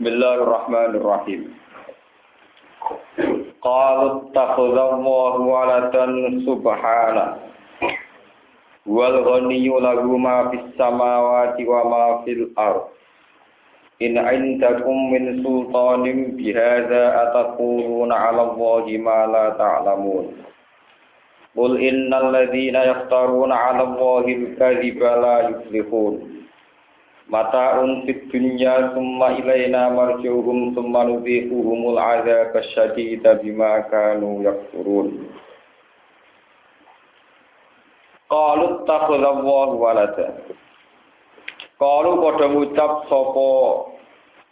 Bismillahirrahmanirrahim. Qalu takhadallahu waladan subhana wal ghaniyyu lahu ma fis samawati wa ma fil ardh. In 'indakum min sultanin bihadza ataquluna 'ala Allahi ma la ta'lamun. Qul innal ladzina yaftaruna 'ala Allahi al-kadhiba la yuflihun. Mata'un fid dunya summa ilaina marji'uhum summa nudhiquhumul 'adzaba asyadida bima kanu yakfurun. Qalu takhadallahu walada. Qalu padha ngucap sapa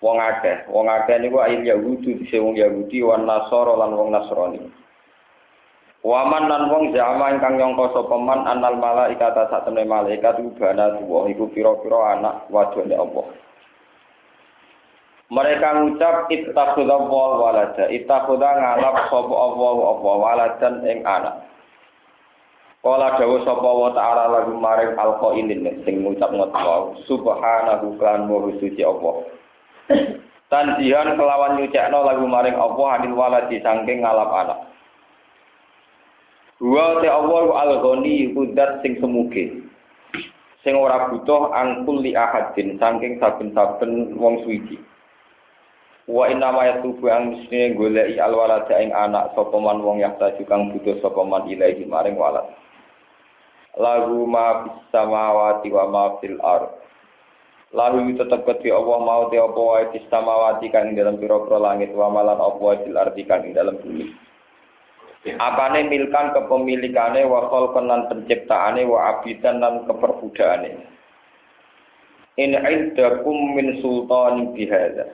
wong akeh. Wong akeh niku ayil Yahudi dise wong Yahudi wan Nasara lan wong Nasrani. Waman lan wong jama ingkang nyangka sapa man annal malaikata satemene malaikat ubana tuwa iku pira-pira anak wadone Allah. Mereka ngucap ittakhadha walada, ittakhadha ngalap sapa Allah waladan ing anak. Kala dawuh sapa wa ta'ala lagu maring alqailin sing ngucap ngono subhanahu kan wa suci Allah. Tanjihan kelawan nyucekno lagu maring Allah anil waladi saking ngalap anak. Wa ta Allah al-ghani kudat sing semuge. Sing ora butuh angkul li ahadin saking saben-saben wong suci. Wa inna ma yatubu ang mestine goleki alwalada ing anak sapa man wong yakta kang butuh sapa man ilahi maring walad. Lagu ma fis samawati wa ma fil ardh. Lalu tetep kedhi Allah mau te apa wae fis samawati kang ing dalam pira-pira langit wa malan apa wae fil ardh kang ing dalam bumi. Apane milkan kepemilikane wa khalqan lan penciptaane wa abidan lan keperbudakane. In indakum min sultanin bihadza.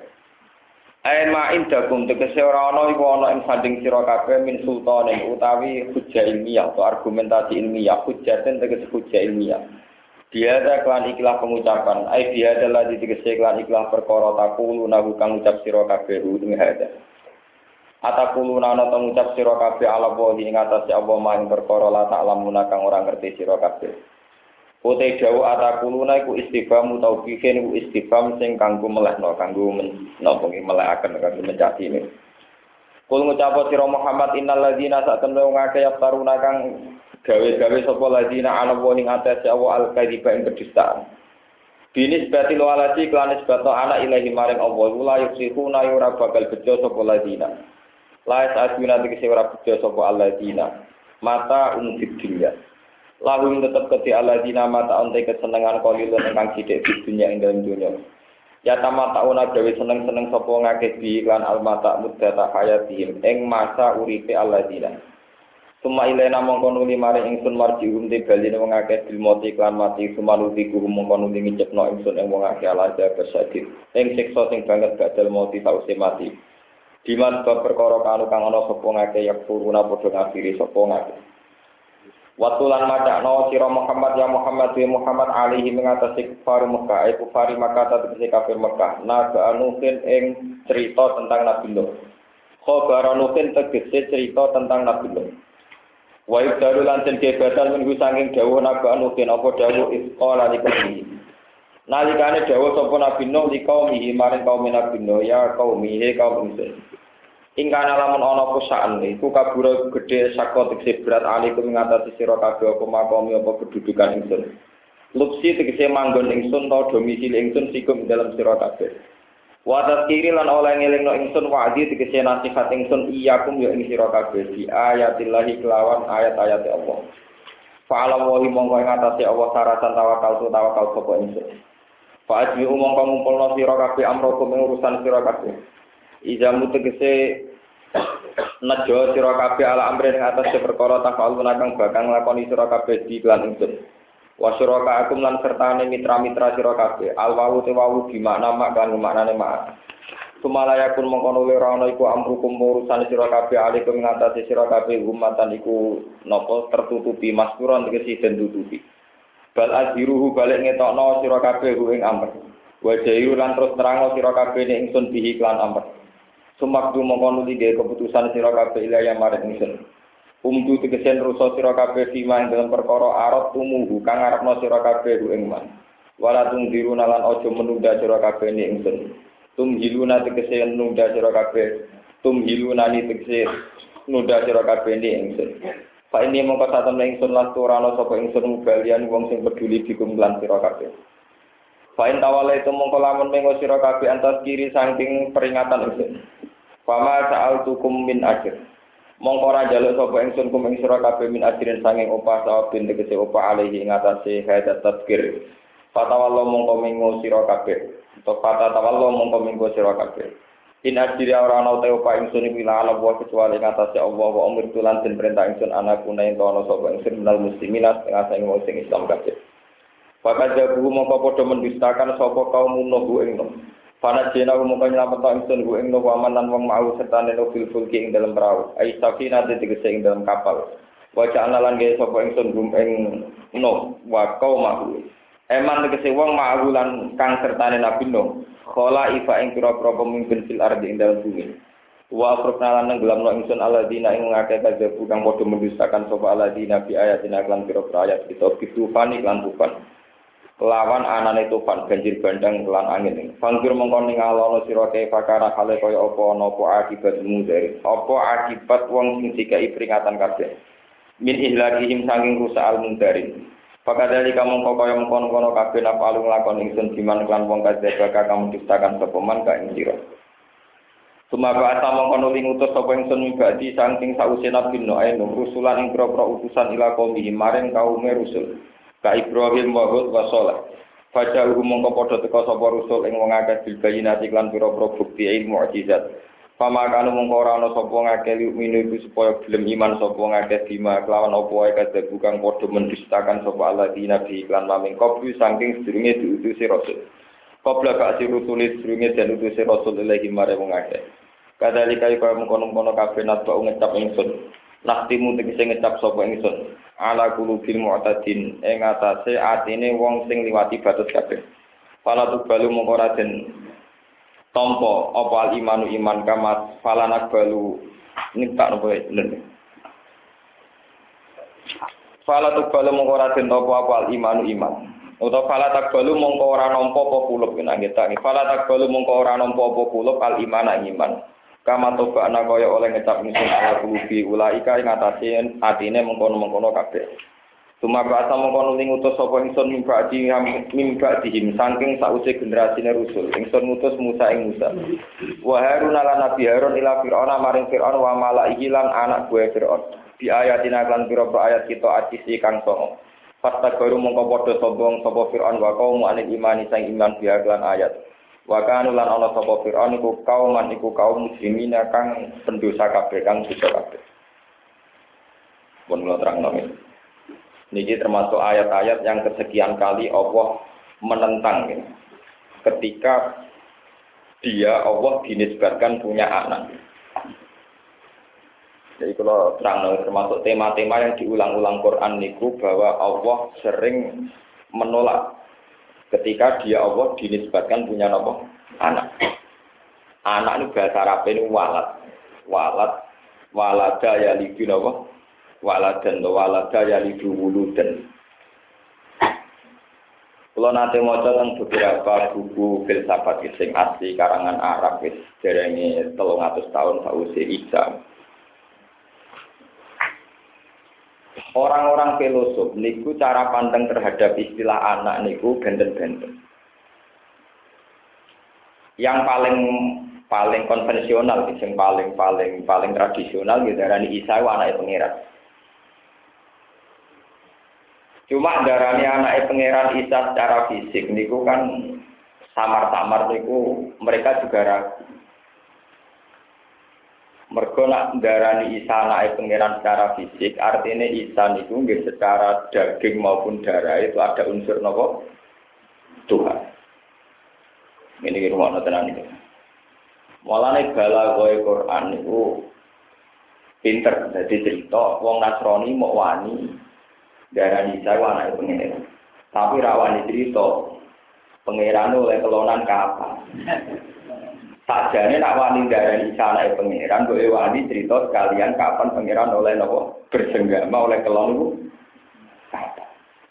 Ai ma indakum tegese ora ana iku ana ing sanding sira kabeh min sultanin utawi hujjah ilmiah atau argumentasi ilmiah, hujjaten tegese hujjah ilmiah. Biada kelan ikhlas pengucapan, ai biada lagi tegese kelan ikhlas perkara takulu nahu kang ucap sira kabeh ing hadza. Atakuluna ana ngucap sira kabeh ala wahi ing atase apa maing perkara la ta'lamuna kang ora ngerti sira kabeh. Utai dawuh atakuluna iku istifham taubihin iku istifham sing kanggo melehno kanggo menapa nggih melekaken kanggo mencatine. Kul ngucap sira Muhammad innal ladzina satamne wong akeh yaftaruna kang gawe-gawe sapa ladzina ala wahi ing atase apa al-kadziba ing kedustaan. Binis batil waladi klanis bato anak ilahi maring Allah la yusifuna ora bakal bejo sapa ladzina. Lais aduna tegese ora bejo sapa alladzina mata unfid dunya. Lalu tetep kedhi alladzina mata onte kesenengan qalilun ingkang sithik di dunya ing dalem dunya. Ya tamata una gawe seneng-seneng sapa ngakeh bi lan almata muddata hayatihim ing masa uripe alladzina. Suma ilena mongko nuli maring ingsun marjium te baline wong akeh dilmoti lan mati sumanuti ku mongko nuli ngicepno ingsun ing wong akeh alaja bersadid. Ing siksa sing banget badal mati sause mati. Diman bab perkara kanu kang ana sapa ngake yak puruna padha ngafiri sapa ngake. Watulan madakno sira Muhammad ya Muhammad wa Muhammad alaihi mengatasi kufar Mekah, kufar Makkah tegese kafir Mekah. Naga anukin ing cerita tentang Nabi Nuh. Khabar anukin tegese cerita tentang Nabi Nuh. Wa ibdalu lan den kebatan minggu saking dawuh naga anukin apa dawuh isqala liqaumihi. Nalikane dawuh sapa Nabi Nuh liqaumihi maring kaum Nabi Nuh ya qaumihi kaum ingsun. Ingkana lamun ana kusaan iku kabura gedhe saka tegese berat alikum ngatasi sira kabeh apa makomi apa kedudukan ingsun. Lupsi tegese manggon ingsun ta domisili ingsun sikum dalam sira kabeh. Wa tadkiri lan oleh ngelingno ingsun wa'di tegese nasihat ingsun iyakum ya ing sira kabeh di ayatillahi kelawan ayat-ayat Allah. Fa'ala wa mongko ing atase Allah saratan tawakal sapa ingsun. Fa'ajmi mongko ngumpulno sira kabeh amrokum ing urusan sira kabeh. Ijamu tegese najo sira kabeh ala amre ing atase perkara tafaluna kang bakal nglakoni sira kabeh di lan ingsun. Wa suraka akum lan sertane mitra-mitra sira kabeh. Al-wawu te wawu di makna mak kan maknane mak. Sumalayakun mongko nuli ora ana iku amrukum urusan sira kabeh alikum ngatasi sira kabeh umatan iku napa tertutupi maskuron tegese den tutupi. Bal aziruhu balik ngetokno sira kabeh ing amr. Wa jairu lan terus terangno sira kabeh ning ingsun bihi lan amr. Sumakdu mongko nuli ge keputusan sira kabeh ilaya marang ingsun. Umdu tegesen rusa sira kabeh fima ing dalam perkara arep tumuhu kang arepno sira kabeh ing man. Wala tungdiru lan aja menunda sira kabeh ning ingsun. Tumhiluna tegese nunda sira kabeh. Tumhiluna ni tegese nunda sira kabeh ingsun. Fa ini mongko satem ingsun lan ora ana sapa ingsun mubalian wong sing peduli dikum lan sira kabeh. Fa in tawala itu mongko lamun mengo sira kabeh antas kiri saking peringatan ingsun. Fama sa'altukum min ajr. Mongko ora njaluk sapa ingsun kum ing sira kabeh min ajrin saking opah sawabin tegese opah alihi ing atase hadat tadkir. Fatawallo mongko mengo sira kabeh. Topata tawallo mongko minggo sira kabeh. In ajri ora ana te upah ingsun iki la ala wa kecuali ngatasi Allah wa umur tulan den perintah ingsun anak kuna ing ana sapa ingsun minal muslimin setengah sing wong sing Islam kabeh. Pakar jabu mongko padha mendustakan sapa kaum nuh ing nuh. Pana jena mongko nyelamet ingsun ing nuh waman lan wong mau serta neno fil fulki ing dalam perahu. Ai safina tegese ing dalam kapal. Wa ja'alna lan gawe sapa ingsun ing nuh wa qaumahu. Eman tegese wong ma'ahulan kang sertane Nabi Nuh. Khala ifa ing pira-pira pemimpin fil ardi ing dalem bumi. Wa afrokna lan nggelamno ingsun aladina ing ngakeh kadhebu kang padha mendustakan sapa aladina bi ayatina lan pira-pira ayat kita bitufani lan tufan. Lawan anane tufan banjir bandang lan angin. Fangkir mongko ningalono sira kae pakara hale kaya apa napa akibat mudhari. Apa akibat wong sing dikai peringatan kabeh. Min ihlakihim saking rusak al-mudharin. Pakadali kamu kaya mengkono-kono kabeh napa alung lakon ingsun diman lan wong kadzaba kamu ciptakan sapa man ka ing sira. Sumapa asama kono lingutus sapa ingsun mibadi saking sause Nabi Nuh ayo rusulan ing propro utusan ila kaum maring kaum rusul. Ka Ibrahim wa Hud wa Shalih. Fajahu mongko padha teka sapa rusul ing wong akeh bilbayinati lan pira-pira bukti ilmu mukjizat. Pamakan mongko ora ana sapa ngakeh minu iku supaya gelem iman sapa ngakeh bima kelawan apa wae kadhe bukan padha mendustakan sapa alladzina bi iklan maming qabli saking sedurunge diutusi rasul. Qabla ka asirusuli sedurunge den utusi rasul ilahi mare wong akeh. Kadalika kaya mengkono-kono kabeh natba ngecap ingsun. Naktimu tegese ngecap sapa ingsun. Ala qulubil mu'tadin ing atase atine wong sing liwati batas kabeh. Fala tubalu mongko ora den tompo apa imanu iman kamat falanak balu minta nopo bener. Fala tubalu mongko ora den tompo apa imanu iman. Utawa fala takbalu mongko ora nampa apa kulub nangge tak. Fala takbalu mongko ora nampa apa kulub al iman iman. Kama toba ana kaya oleh ngecap ingsun ala kulubi ulaika ing atase atine mengkono-mengkono kabeh. Tumapa asa mengkono ning utus sapa ingsun mimba dihim saking sause generasine rusul. Ingsun ngutus Musa ing Musa. Wa Harun lan Nabi Harun ila Fir'aun maring Fir'aun wa malaihi lan anak buah Fir'aun. Di ayatina lan pira-pira ayat kita atisi kang songo. Pasta baru mongko padha sombong sapa Fir'aun wa kaum anil imani sang iman biha lan ayat. Wa kanu lan ana sapa Fir'aun iku kaum muslimin kang pendosa kabeh kang dosa kabeh. Pun kula terangno. Niki termasuk ayat-ayat yang kesekian kali Allah menentang ini. Ketika Allah dinisbatkan punya anak. Jadi kalau terang termasuk tema-tema yang diulang-ulang Quran niku bahwa Allah sering menolak ketika Allah dinisbatkan punya anak. Anak ini bahasa Arab ini walada yalidu walada yalidu wuludan. Kalau nanti mau tentang beberapa buku filsafat sing asli karangan Arab wis derenge 300 tahun sause Isa. Orang-orang filosof niku cara pandang terhadap istilah anak niku benten-benten. Yang paling konvensional, yang paling tradisional gitu darani Isa anake pangeran. Cuma darani anake pangeran Isa secara fisik niku kan samar-samar niku mereka juga ragu. Mergo nak darani Isa anake pangeran secara fisik, artinya Isa niku nggih secara daging maupun darah itu ada unsur napa? Tuhan. Ini rumah tenan iki. Mulane balagoe Quran niku pinter dadi cerita wong Nasrani mau wani darani Isa anake pangeran. Tapi ra wani cerita pangeran oleh kelonan kapan. Sajane nak wani darani Isa anake pangeran kok wani cerita sekalian kapan pangeran oleh napa bersenggama oleh kelon niku.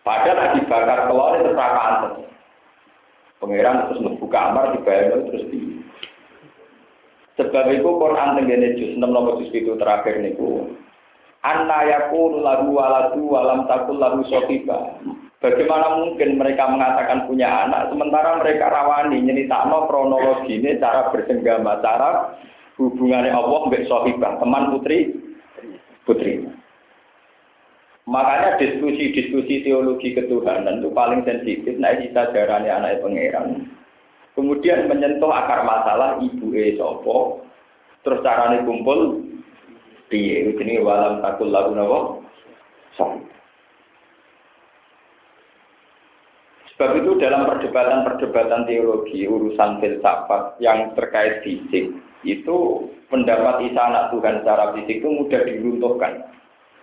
Padahal lagi bakar kelon itu terpakan. Pangeran terus membuka kamar dibayar terus di Sebab itu Quran tenggene juz 6 nomor juz 7 terakhir niku. Anna yakunu lahu waladu walam takul lahu sohiba. Bagaimana mungkin mereka mengatakan punya anak sementara mereka rawani nyeritakno kronologine cara bersenggama, cara hubungannya Allah mbek sohibah, teman putri. Makanya diskusi teologi ketuhanan itu paling sensitif, nah kita darahnya anak pangeran. Kemudian menyentuh akar masalah ibuke sapa, terus carane kumpul piye jenenge walam takul lagu napa? Sebab itu dalam perdebatan teologi urusan filsafat yang terkait fisik itu pendapat Isa anak Tuhan secara fisik itu mudah diruntuhkan.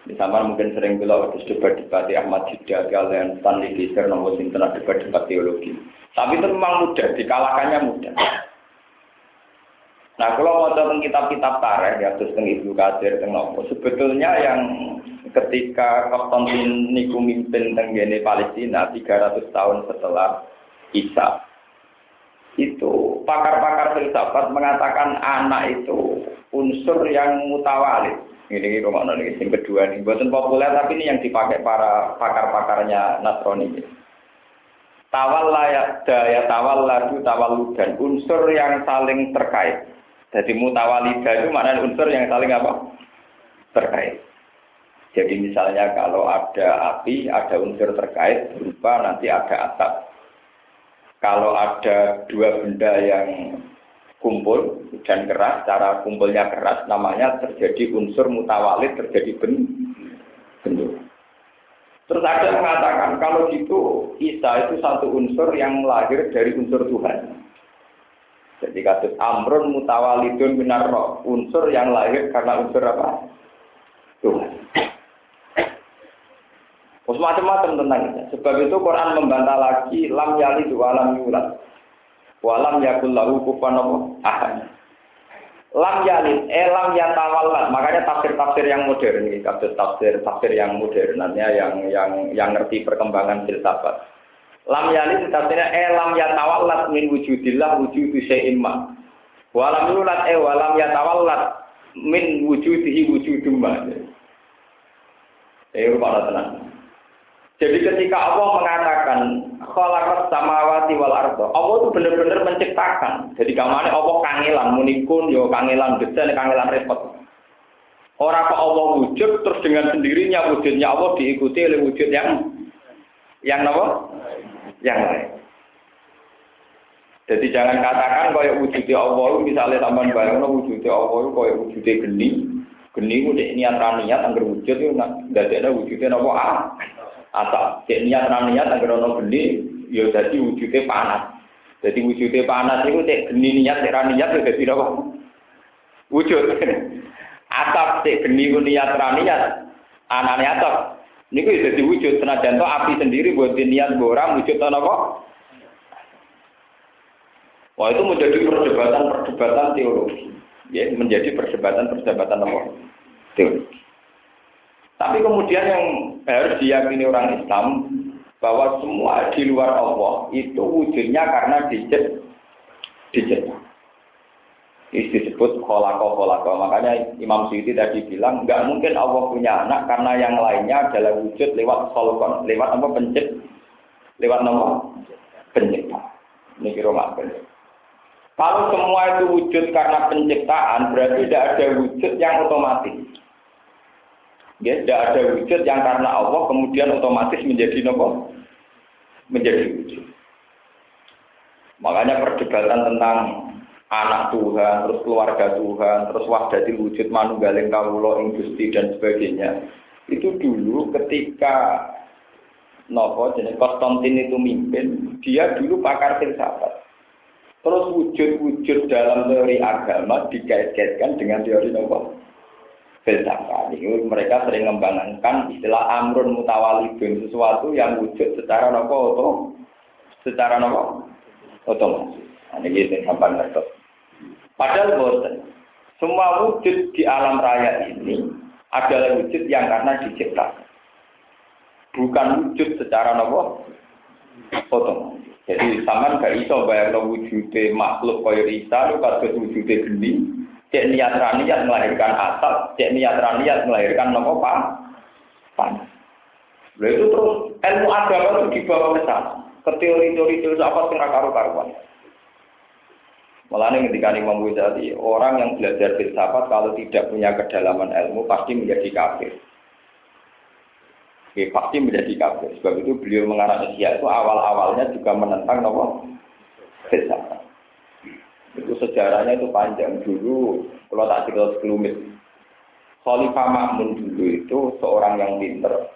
Misalnya mungkin sering beliau ada debat-debat Ahmad Jidda, kalian Stanley Fisher, nomor sinten debat-debat teologi. Tapi itu memang mudah, dikalahkannya mudah. Nah, kalau mau tentang kitab-kitab tarikh, ya terus tentang Ibnu Katsir, tentang apa, sebetulnya yang ketika Konstantin niku mimpin tenggene Palestina 300 tahun setelah Isa, itu pakar-pakar filsafat mengatakan anak itu unsur yang mutawalid. Ini rumahnya ini yang kedua nih, buatan populer tapi ini yang dipakai para pakar-pakarnya Nasrani. Tawalladu tawalludan, unsur yang saling terkait. Jadi mutawalidah itu maknanya unsur yang saling apa? Terkait. Jadi misalnya kalau ada api, ada unsur terkait berupa nanti ada atap. Kalau ada dua benda yang kumpul dan keras, cara kumpulnya keras, namanya terjadi unsur mutawalid, terjadi bentuk. Terus ada yang mengatakan kalau gitu Isa itu satu unsur yang lahir dari unsur Tuhan. Jadi kasus amrun mutawalidun minar roh, unsur yang lahir karena unsur apa? Tuhan. Macam-macam tentang itu. Sebab itu Quran membantah lagi lam yalid wa lam yulad. Walam yakul lahu kufuwan ahad. Lam yalid, lam yatawallad. Makanya tafsir-tafsir yang modern ini, tafsir yang modern, yang ngerti perkembangan filsafat. Lam yalid tafsirnya lam yatawallad min wujudillah wujudu syai'in ma. Walam yulad walam yatawallad min wujudihi wujudum ma. Rupanya tenang. Jadi ketika Allah mengatakan khalaqas samawati wal arda, Allah itu benar-benar menciptakan. Jadi kamane Allah kangelan munikun yo kangelan desen kangelan repot. Ora kok Allah wujud terus dengan sendirinya wujudnya Allah diikuti oleh wujud yang apa? Yang lain. Jadi jangan katakan kaya wujudnya Allah misalnya sampean bayangno wujudnya Allah kaya wujudnya geni. Geni ku niat ra niat anggere wujud yo ndadekne wujudnya napa atau niat anggar ono geni, ya jadi wujudnya panas. Jadi wujudnya panas itu cek geni niat, cek niat ya jadi apa? Wujud. Atap cek geni niat niat, anane atap. Niku ya jadi wujud. Senajan to api sendiri buat niat orang wujud apa? Wah itu menjadi perdebatan teologi. Ya, menjadi perdebatan apa? Teologi. Tapi kemudian yang harus diyakini orang Islam bahwa semua di luar Allah itu wujudnya karena dicipta. Itu disebut khalaqa. Makanya Imam Suyuti tadi bilang nggak mungkin Allah punya anak karena yang lainnya adalah wujud lewat khalqan, lewat apa pencipta. Ini kira makna. Kalau semua itu wujud karena penciptaan berarti tidak ada wujud yang otomatis. Ya, tidak ada wujud yang karena Allah kemudian otomatis menjadi nopo, menjadi wujud. Makanya perdebatan tentang anak Tuhan, terus keluarga Tuhan, terus wahdatil wujud manunggaling kawula ing Gusti dan sebagainya. Itu dulu ketika nopo jenenge Konstantin itu mimpin, dia dulu pakar filsafat. Terus wujud-wujud dalam teori agama dikait-kaitkan dengan teori nopo? Filsafat. Ini mereka sering mengembangkan istilah amrun mutawalidun, sesuatu yang wujud secara otomatis. Ini gitu sampai ngerti. Padahal bosan. Semua wujud di alam raya ini adalah wujud yang karena diciptakan. Bukan wujud secara otomatis. Jadi sampean gak iso bayangno wujude makhluk kaya Isa lu kados wujude geni. cek niat melahirkan asap, cek niat melahirkan nopo panas. Lalu itu terus ilmu agama itu dibawa ke sana, ke teori-teori filsafat yang karu-karuan. Mulanya ketika Imam Ghazali, orang yang belajar filsafat kalau tidak punya kedalaman ilmu pasti menjadi kafir. Oke, pasti menjadi kafir. Sebab itu beliau mengarang Ihya itu awal-awalnya juga menentang nopo filsafat. Itu sejarahnya itu panjang dulu. Kalau tak cerita sekelumit, Khalifah Ma'mun dulu itu seorang yang pinter,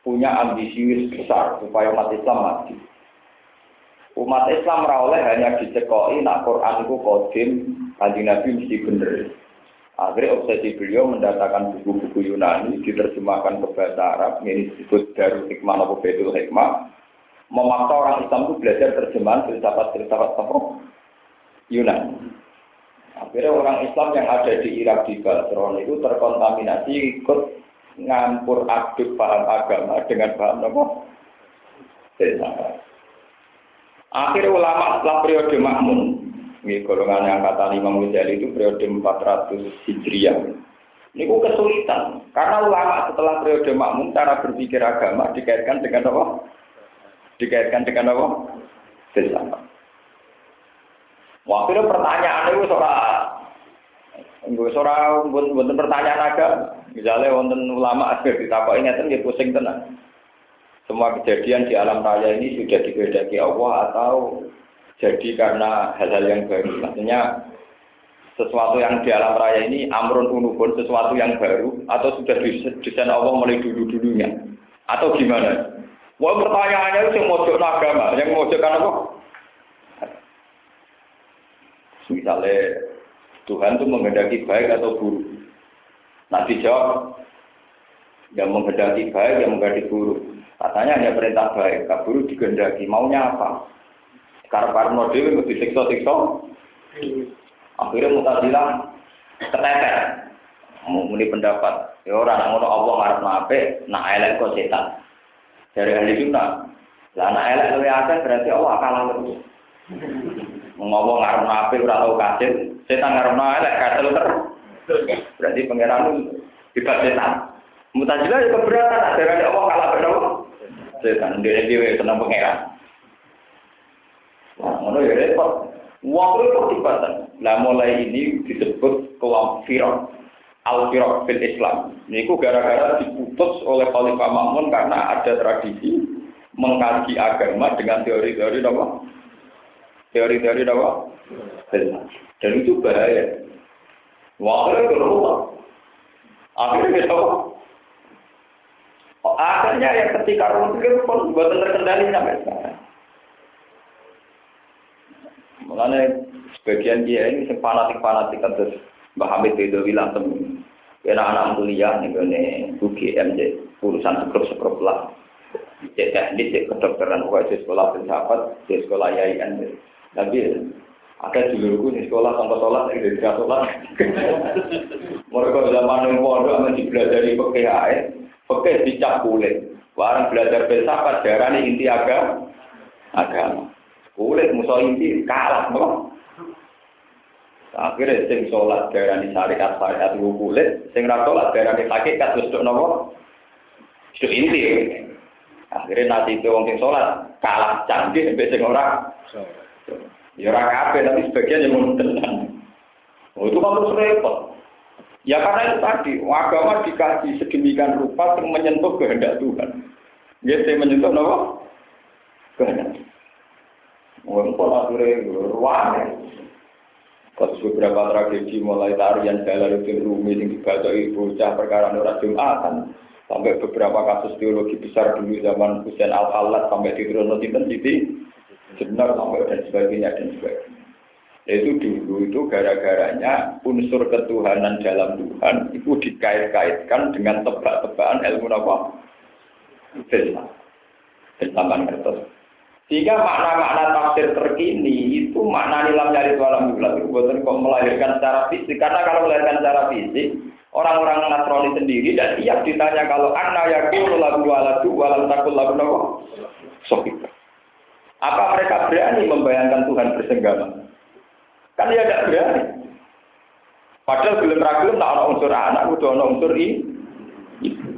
punya ambisi besar supaya umat Islam maju. Umat Islam rawleh hanya dicekoi nak Quran itu kodim, Kanjeng Nabi mesti bener. Akhirnya obsesi beliau mendatangkan buku-buku Yunani diterjemahkan ke bahasa Arab, ini disebut Darul Hikmah atau Baitul Hikmah. Memaksa orang Islam itu belajar terjemahan filsafat Yunani. Akhirnya orang Islam yang ada di Irak di Basra itu terkontaminasi ikut ngampur aduk paham agama dengan paham apa? Filsafat. Akhirnya ulama setelah periode Ma'mun, ini golongan yang kata Imam Ghazali itu periode 400 Hijriah. Ini kesulitan, karena ulama setelah periode Ma'mun cara berpikir agama dikaitkan dengan apa? Dikaitkan dengan apa? Filsafat. Waktu itu pertanyaan itu bukan pertanyaan agama. Misalnya wonten ulama akhir ditakoki ngeten nggih pusing tenan. Semua kejadian di alam raya ini sudah dikehendaki Allah atau jadi karena hal-hal yang baru. Maksudnya sesuatu yang di alam raya ini amrun unubun, sesuatu yang baru atau sudah didesain Allah mulai dulu-dulunya atau gimana? Wah pertanyaannya itu yang mojok agama, yang mojokkan apa? Misalnya Tuhan itu menghendaki baik atau buruk. Nah dijawab yang menghendaki baik, yang menghendaki buruk. Katanya hanya perintah baik, kabur digendaki. Maunya apa? Karena dewi mesti disiksa-siksa. Akhirnya Mu'tazilah keteter. Muni pendapat. Ya orang yang ngono Allah ngarep nape, nak elek kok setan. Dari ahli sunnah. Lah nak elek luwih akeh berarti Allah kalah terus. Ngomong ngarep nape ora tau kasil, setan ngarep elek kasil terus. Berarti pangeran hebat setan. Mu'tazilah itu keberatan, dari Allah kalah berapa? Setan, dia senang pangeran. Wah, mana ya repot. Waktu itu pertibatan. Nah, mulai ini disebut kelompok Firaq, Al-Firaq fil Islam. Ini gara-gara diputus oleh Khalifah Ma'mun karena ada tradisi mengkaji agama dengan teori-teori apa? Teori-teori apa? Dan itu bahaya. Waktu itu ruwet. Akhirnya kita akhirnya ya ketika rumus itu pun buatan terkendali sampai sekarang. Mengenai sebagian dia ini fanatik terus Mbah Hamid Bedowi langsung anak-anak kuliah nih UGM urusan sekrup lah. Cek teknik, cek kedokteran, di sekolah filsafat, di sekolah IAIN. Tapi ada dulurku di sekolah tanpa sholat, di sholat. Mereka zaman yang pondok masih belajar di PKI. Oke, dicap kulit. Warang belajar filsafat darah ini inti agama. Kulit musuh inti kalah, no? Akhirnya sing sholat darah ini syariat itu kulit, sing sholat darah ini hakikat terus nopo. Itu inti. Akhirnya nanti itu orang sing sholat kalah canggih sampai sing orang. Ya orang kabeh tapi sebagian yang menentang. Oh itu kan terus repot. Ya karena itu tadi, agama dikaji sedemikian rupa yang menyentuh kehendak Tuhan. Dia menyentuh apa? Kehendak. Mungkin pola ruangnya. Kasus beberapa tragedi mulai tarian Jalaluddin Rumi yang dibaca bocah perkara Nur Jumatan sampai beberapa kasus teologi besar dulu zaman Husain Al-Khallat sampai di Trono Sinten Siti Jenar sampai dan sebagainya. Itu dulu itu gara-garanya unsur ketuhanan dalam Tuhan itu dikait-kaitkan dengan tebak-tebakan ilmu apa? Filsafat kertas. Sehingga makna-makna tafsir terkini itu makna nilam nyari walam yulat itu bukan kok melahirkan secara fisik. Karena kalau melahirkan secara fisik, orang-orang Nasrani sendiri dan siap ditanya kalau anna yakulu lagu waladu walam takul lagu apa? Sokit. Apa mereka berani membayangkan Tuhan bersenggama? Kan dia tidak berani. Padahal gelem ra gelem tak ana unsur anak, kudu ana unsur ibu.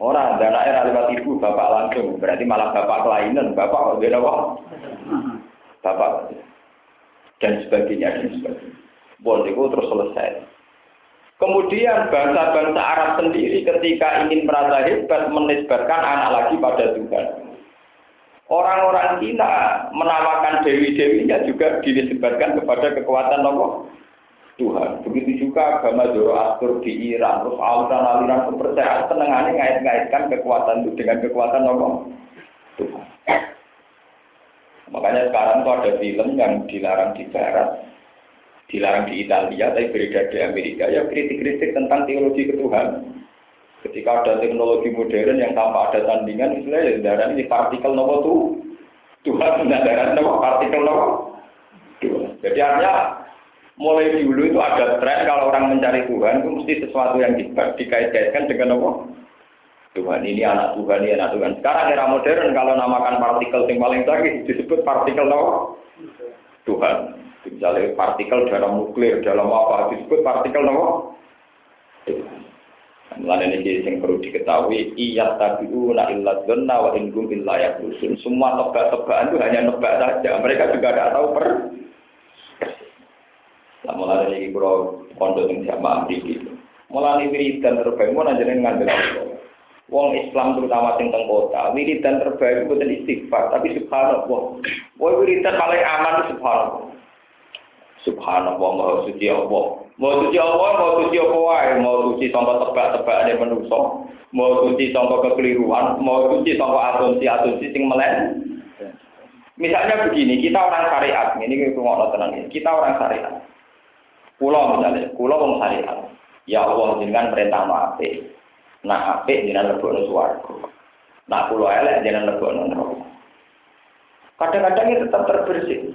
Ora anake ra liwat ibu, bapak langsung. Berarti malah bapak kelainan, bapak kok dhewe apa? Bapak dan sebagainya dan sebagainya. Bon itu terus selesai. Kemudian bangsa-bangsa Arab sendiri ketika ingin merasa hebat menisbatkan anak lagi pada Tuhan. Orang-orang Cina menamakan dewi-dewinya juga dinisbatkan kepada kekuatan Allah Tuhan. Begitu juga agama Zoroaster di Iran, terus aliran kepercayaan senengannya ngait-ngaitkan kekuatan itu dengan kekuatan Allah Tuhan. Makanya sekarang itu ada film yang dilarang di Barat, dilarang di Italia, tapi beredar di Amerika. Ya kritik-kritik tentang teologi ketuhanan. Ketika ada teknologi modern yang tanpa ada tandingan, misalnya darah ini partikel nomor Tuhan, darah nomor partikel nomor Tuhan. Jadi artinya mulai dulu itu ada tren kalau orang mencari Tuhan itu mesti sesuatu yang dikait-kaitkan dengan apa? Tuhan ini anak Tuhan, ini anak Tuhan. Sekarang era modern kalau namakan partikel yang paling canggih disebut partikel apa? Tuhan. Misalnya partikel dalam nuklir, dalam apa disebut partikel apa? Tuhan. Mulane iki sing perlu diketahui iyat tabiuna illa dzanna wa in hum illa yakhrusun. Semua tebak-tebakan itu hanya nebak saja. Mereka juga tidak tahu Lah mulane iki kula pondok ing jamaah mriki. Mulane wiridan terbaik mun anjene ngandel. Wong Islam terutama sing teng kota, wiridan terbaik boten istighfar, tapi subhanallah. Wong wiridan paling aman subhanallah. Subhanallah maha suci Allah. Mau suci Allah, mau suci apa wae, mau suci sangka tebak-tebakane manusa, mau suci sangka kekeliruan, mau suci sangka asumsi-asumsi sing melen. Misalnya begini, kita orang syariat, ini ngono tenan iki. Kita orang syariat. Kula misalnya, kula wong syariat. Ya Allah jenengan perintah apik. Nah apik jenengan lebokno swarga. Nah kula elek jenengan lebokno neraka. Kadang-kadang itu tetap terbersih.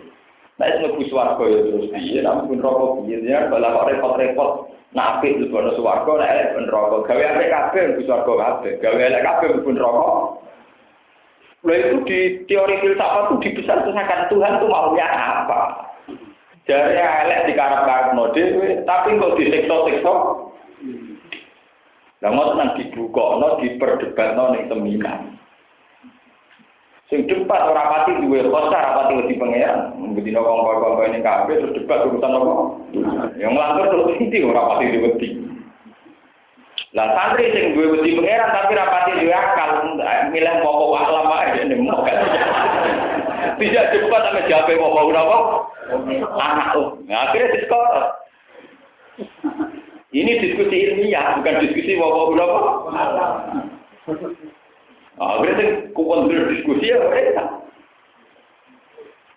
Nah, itu ngebus warga ya terus piye, namun rokok piye ya, kalau kok repot-repot, nah apik itu bono warga, nah elek pun rokok, gawe apik kabeh ngebus warga kabeh, gawe elek kabeh pun rokok. Lalu itu di teori filsafat itu dibesar-besarkan Tuhan itu maunya apa? Dari elek dikarep-karep dhewe, tapi kok disiksa-siksa. Lah ngoten dibukakno, diperdebatno ning seminar. Sing debat ora pati duwe kosa, ora pati wedi pangeran. Mbedina kongkon-kongkon ning kabeh terus debat urusan apa? Yang ngelantur terus inti ora pati duwe wedi. Lah santri sing duwe wedi pangeran tapi ora pati duwe akal, milih pokok alam ae nemu. Tidak debat sama jape pokok ora apa? Anak akhirnya diskor. Ini diskusi ilmiah, bukan diskusi pokok ora apa? Berarti kupon berdiskusi ya mereka.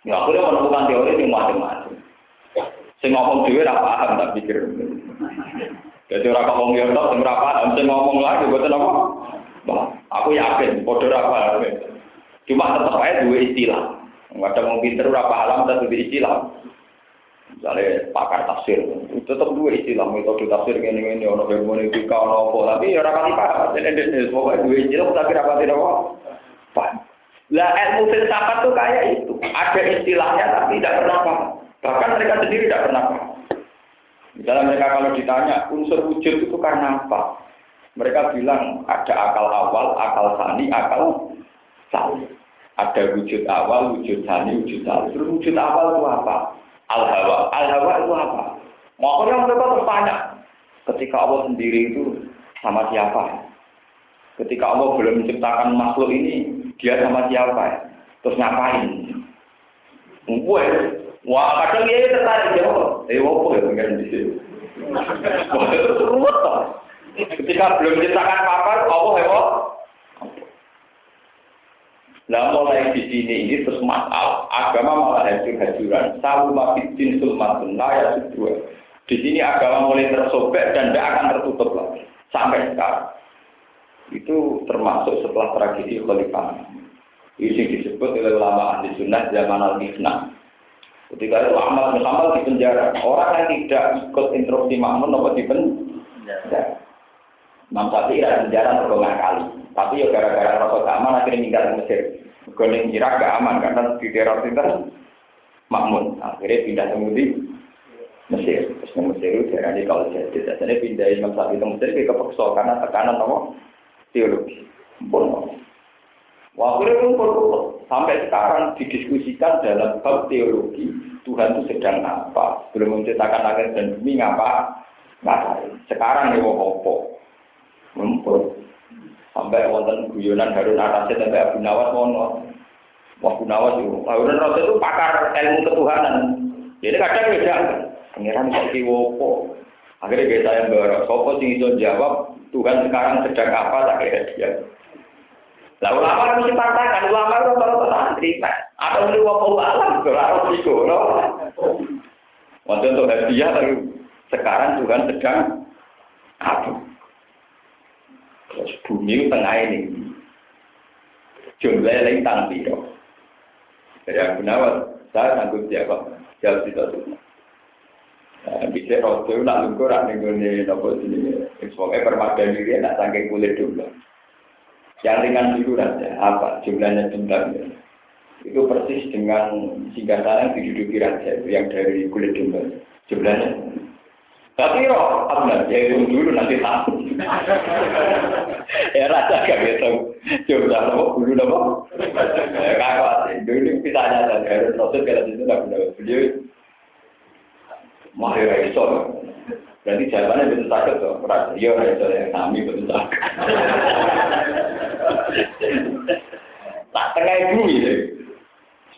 Ya aku yang menemukan teori yang macam-macam. Saya ngomong dhewe ora paham tak pikir. Jadi ora kok wong yo tok ora paham, saya ngomong lagi mboten apa. Aku yakin padha ora paham. Cuma tetep ae duwe istilah. Kadang wong pinter ora paham tapi duwe istilah. Misalnya pakar tafsir, tetap dua istilah metode tafsir ini ono hermeneutika ono apa, tapi ya rapati paham. Jadi pokoknya dua istilah tapi rapati apa? Paham. Lah ilmu filsafat tuh kayak itu, ada istilahnya tapi tidak pernah paham. Bahkan mereka sendiri tidak pernah paham. Misalnya mereka kalau ditanya unsur wujud itu karena apa? Mereka bilang ada akal awal, akal sani, akal sani. Ada wujud awal, wujud sani, wujud sani. Terus wujud awal itu apa? Al-hawa itu apa? Makanya mereka bertanya, ketika Allah sendiri itu sama siapa? Ketika Allah belum menciptakan makhluk ini, dia sama siapa? Terus ngapain? Wah, kadang dia tertarik jawab. Apa ya pengen di sini? Wah, itu ruwet toh. Ketika belum menciptakan apa, Allah hebat. Nah mulai di sini ini terus masalah agama malah hancur-hancuran. Sawu mafidin sulmatun ya dua. Di sini agama mulai tersobek dan tidak akan tertutup lagi sampai sekarang. Itu termasuk setelah tragedi Khalifah. Ini disebut oleh ulama ahli sunnah zaman al-Mifnah. Ketika itu Ahmad bin Hanbal di penjara. Orang yang tidak ikut instruksi Makmun apa di penjara. Imam Syafi'i di penjara berulang kali. Tapi ya gara-gara rasa keamanan akhirnya tinggal di Mesir. Gunung Irak gak aman karena di daerah itu Makmun. Akhirnya pindah ke Mesir. Terus diarani kalau jadi. Jadi pindah Imam Syafi'i itu mesti kepeksa karena tekanan apa? Teologi. Pun. Waktu itu sampai sekarang didiskusikan dalam bab teologi Tuhan itu sedang apa? Belum menciptakan langit dan bumi ngapa? Ngapain? Sekarang ini apa? Mumpul. Sampai wonten guyonan Harun Ar-Rasyid sampai Abu Nawas mono. Abu Nawas itu, Harun Ar-Rasyid itu pakar ilmu ketuhanan. Jadi kadang beda. Pengiran kok kiwopo. Akhirnya kita yang berharap, sopo sing iso jawab Tuhan sekarang sedang apa? Tak kira dia. Lah ulama mesti pantangan, ulama itu kalau santri, atau ini wong alam, kalau itu, no. Waktu untuk hadiah, sekarang Tuhan sedang apa? Terus bumi tengah ini, jumlah lintang biru. Dari Abu Nawas, saya sanggup jawab itu. Bisa rodo nak lungkur nak nenggone nopo sini. Semoga permadani dia nak sangking kulit dulu. Yang ringan dulu saja, apa jumlahnya jumlahnya. Itu persis dengan singkatan yang diduduki raja yang dari kulit domba. Jumlahnya. Tapi roh, apa ya itu dulu nanti tahu. Ya raja gak gitu. Jumlah apa dulu apa? Kakak dulu pisahnya saja. Harus proses kalau itu nggak benar. Beliau mahir itu. Berarti jawabannya betul sakit tuh. Iya itu yang kami betul sakit. Tak tengah bumi deh.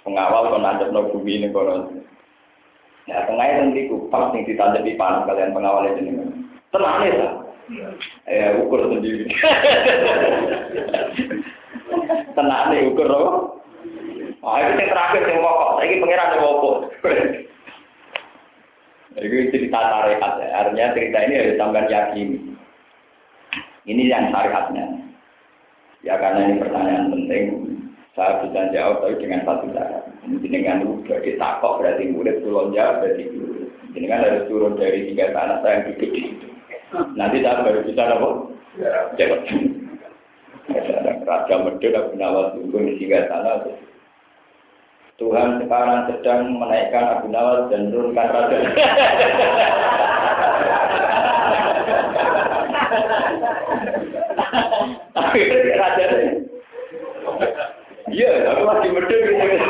Pengawal kon nanti no bumi ini konon. Ya tengahnya nanti kupas yang ditanjep di panas kalian pengawalnya jenengan. Tenang ya. Ya ukur sendiri. Tenang nih ukur apa? Ah itu yang terakhir yang pokok. Ini pengiran yang pokok. Itu cerita syariat ya. Artinya cerita ini harus sampai yakini. Ini yang syariatnya. Ya karena ini pertanyaan penting. Saya bisa jawab tapi dengan satu cara. Dengan udah ditakok berarti murid turun jawab berarti guru. Dengan harus turun dari 3 tanah saya yang duduk di situ. Nanti saya baru bisa apa? Jawab. Raja Medun Abu Nawas tunggu di 3 tanah. Tuhan sekarang sedang menaikkan Abu Nawas dan menurunkan raja. Tapi raja iya, aku masih medun gitu.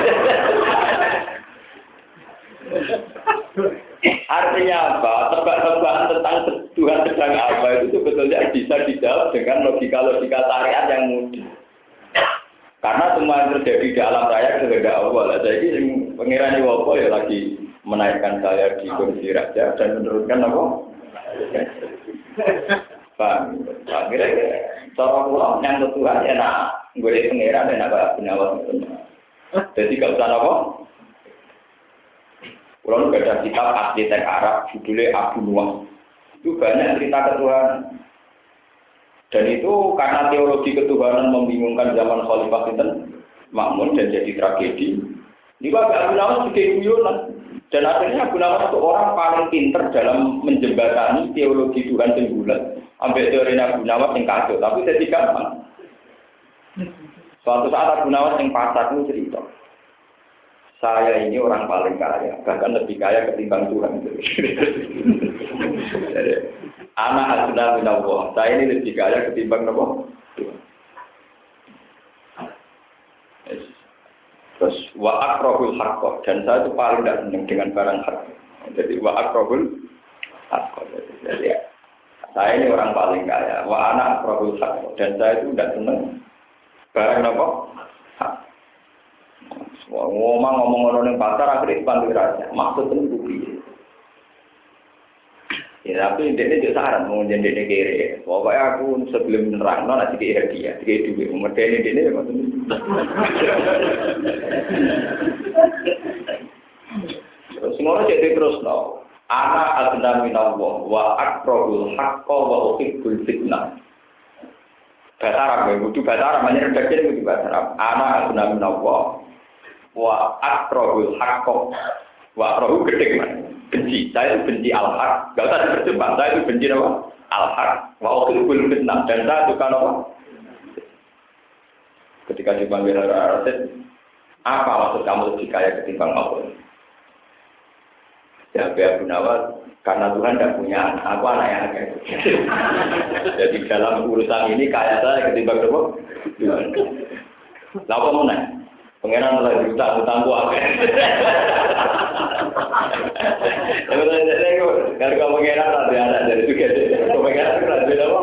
Artinya apa? Tebak-tebakan tentang Tuhan sedang apa itu sebetulnya bisa dijawab dengan logika-logika syariat yang mudah. Karena semua yang terjadi di alam raya kehendak Allah. Jadi pengiran Iwopo ya lagi menaikkan saya di kursi raja dan menurunkan apa? Bang, akhirnya cara pulang yang Tuhan enak. Gue dari pengiran dan apa penawar itu. Jadi kalau sana apa? Kalau ada kitab asli teks Arab judulnya Abu Nuwas. Itu banyak cerita ketuhanan. Dan itu karena teologi ketuhanan membingungkan zaman Khalifah Sinten Makmun dan jadi tragedi. Ini Abu Nuwas juga guyonan. Dan akhirnya Abu Nuwas itu orang paling pinter dalam menjembatani teologi Tuhan yang bulat. Ambil teori Abu Nuwas yang kacau, tapi jadi gampang. Suatu saat Abu Nawas yang pasar itu cerita, saya ini orang paling kaya, bahkan lebih kaya ketimbang Tuhan. Anak asuna minallah, saya ini lebih kaya ketimbang Tuhan. Terus wa akrahul haqqah, dan saya itu paling tidak senang dengan barang hak. Jadi wa akrahul haqqah. Jadi saya ini orang paling kaya, wa anak akrahul haqqah, dan saya itu tidak senang barang apa? Ngomong orang yang pasar akhirnya panggil raja. Maksudnya itu piye? Ya tapi ini juga saran mengunjung ini kiri. Pokoknya aku sebelum menerang nanti dia hadiah, dia duit. Umurnya ini maksudnya. Semua jadi terus no. Anak adna minallah wa akrahul haqqa wa uhibbul fitnah. Bahasa Arab, itu bahasa Arab, hanya redaksi itu bahasa Arab. Anak adna minallah wa akrahul haqqo wa akrahu gede kan? Benci, saya itu benci al-haq. Gak usah dipercepat, saya itu benci apa? Al-haq wa uhibbul fitnah. Dan saya suka apa? Ketika dipanggil Ar-Rasyid, apa maksud kamu lebih kaya ketimbang Allah? Ya, Abu Nawas, Karena Tuhan tidak punya anak, aku anak yang agak. Jadi dalam urusan ini kayak saya ketimbang apa? Lalu kamu nanya, pengenan lagi utang-utangku apa? Kalau kamu pengenan ada anak dari juga, kamu pengenan ada apa?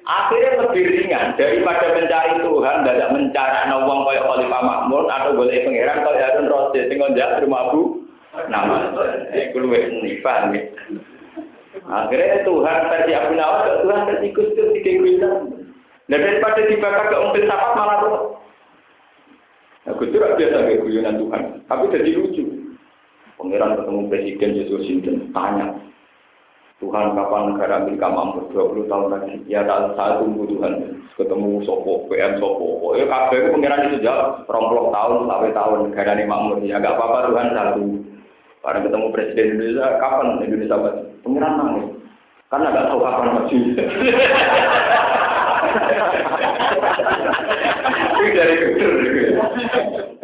Akhirnya lebih ringan daripada mencari Tuhan, tidak mencari nawang kayak Khalifah Makmun atau boleh pengenan kalau Harun Rasid tinggal jauh rumah bu. Nama itu lebih nifan ya. Akhirnya Tuhan versi Abu Nawas, Tuhan versi Gus Dur tiga guyon. Dan daripada dibakar ke umpil sapat malah tuh. Nah, Gus Dur biasa kayak guyonan Tuhan, tapi jadi lucu. Pangeran ketemu Presiden Yesus Sinten tanya, Tuhan kapan negara milik kamu 20 tahun lagi? Ya tak saya tunggu Tuhan. Ketemu Sopo, PM Sopo. Ya kabeh pangeran itu jawab 20 tahun sampai tahun negara ini makmur. Ya enggak apa-apa Tuhan saya tunggu. Karena ketemu Presiden Indonesia, kapan Indonesia maju? Pengiran nangis. Karena nggak tahu kapan maju. Itu dari Gus.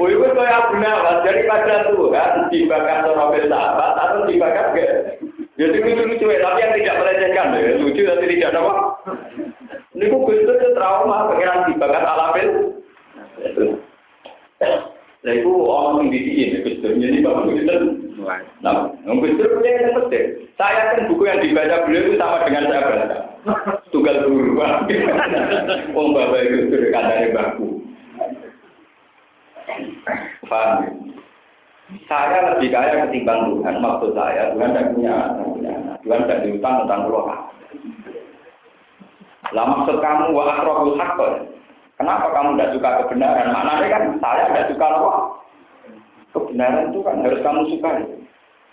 Itu kayak Abu Nawas, daripada Tuhan dibakar Nobel sahabat atau dibakar gak? Jadi lucu ya, tapi yang tidak melecehkan ya. Lucu tapi tidak apa. Ini kok Gus itu trauma, pengiran dibakar alafil. Nah itu orang yang didiin, Gus Dur. Jadi Bapak Gus Dur. Nah, Gus Dur punya yang penting. Saya kan buku yang dibaca beliau itu sama dengan saya baca. Tunggal guru. Om Bapak Gus Dur katanya baku. Paham? Saya lebih kaya ketimbang Tuhan. Maksud saya, Tuhan tidak punya anak. Tuhan tidak diutang tentang pulau. Lah maksud kamu wa akrabul haqq. Kenapa kamu tidak suka kebenaran? Maknanya kan saya tidak suka apa? Kebenaran itu kan harus kamu sukai.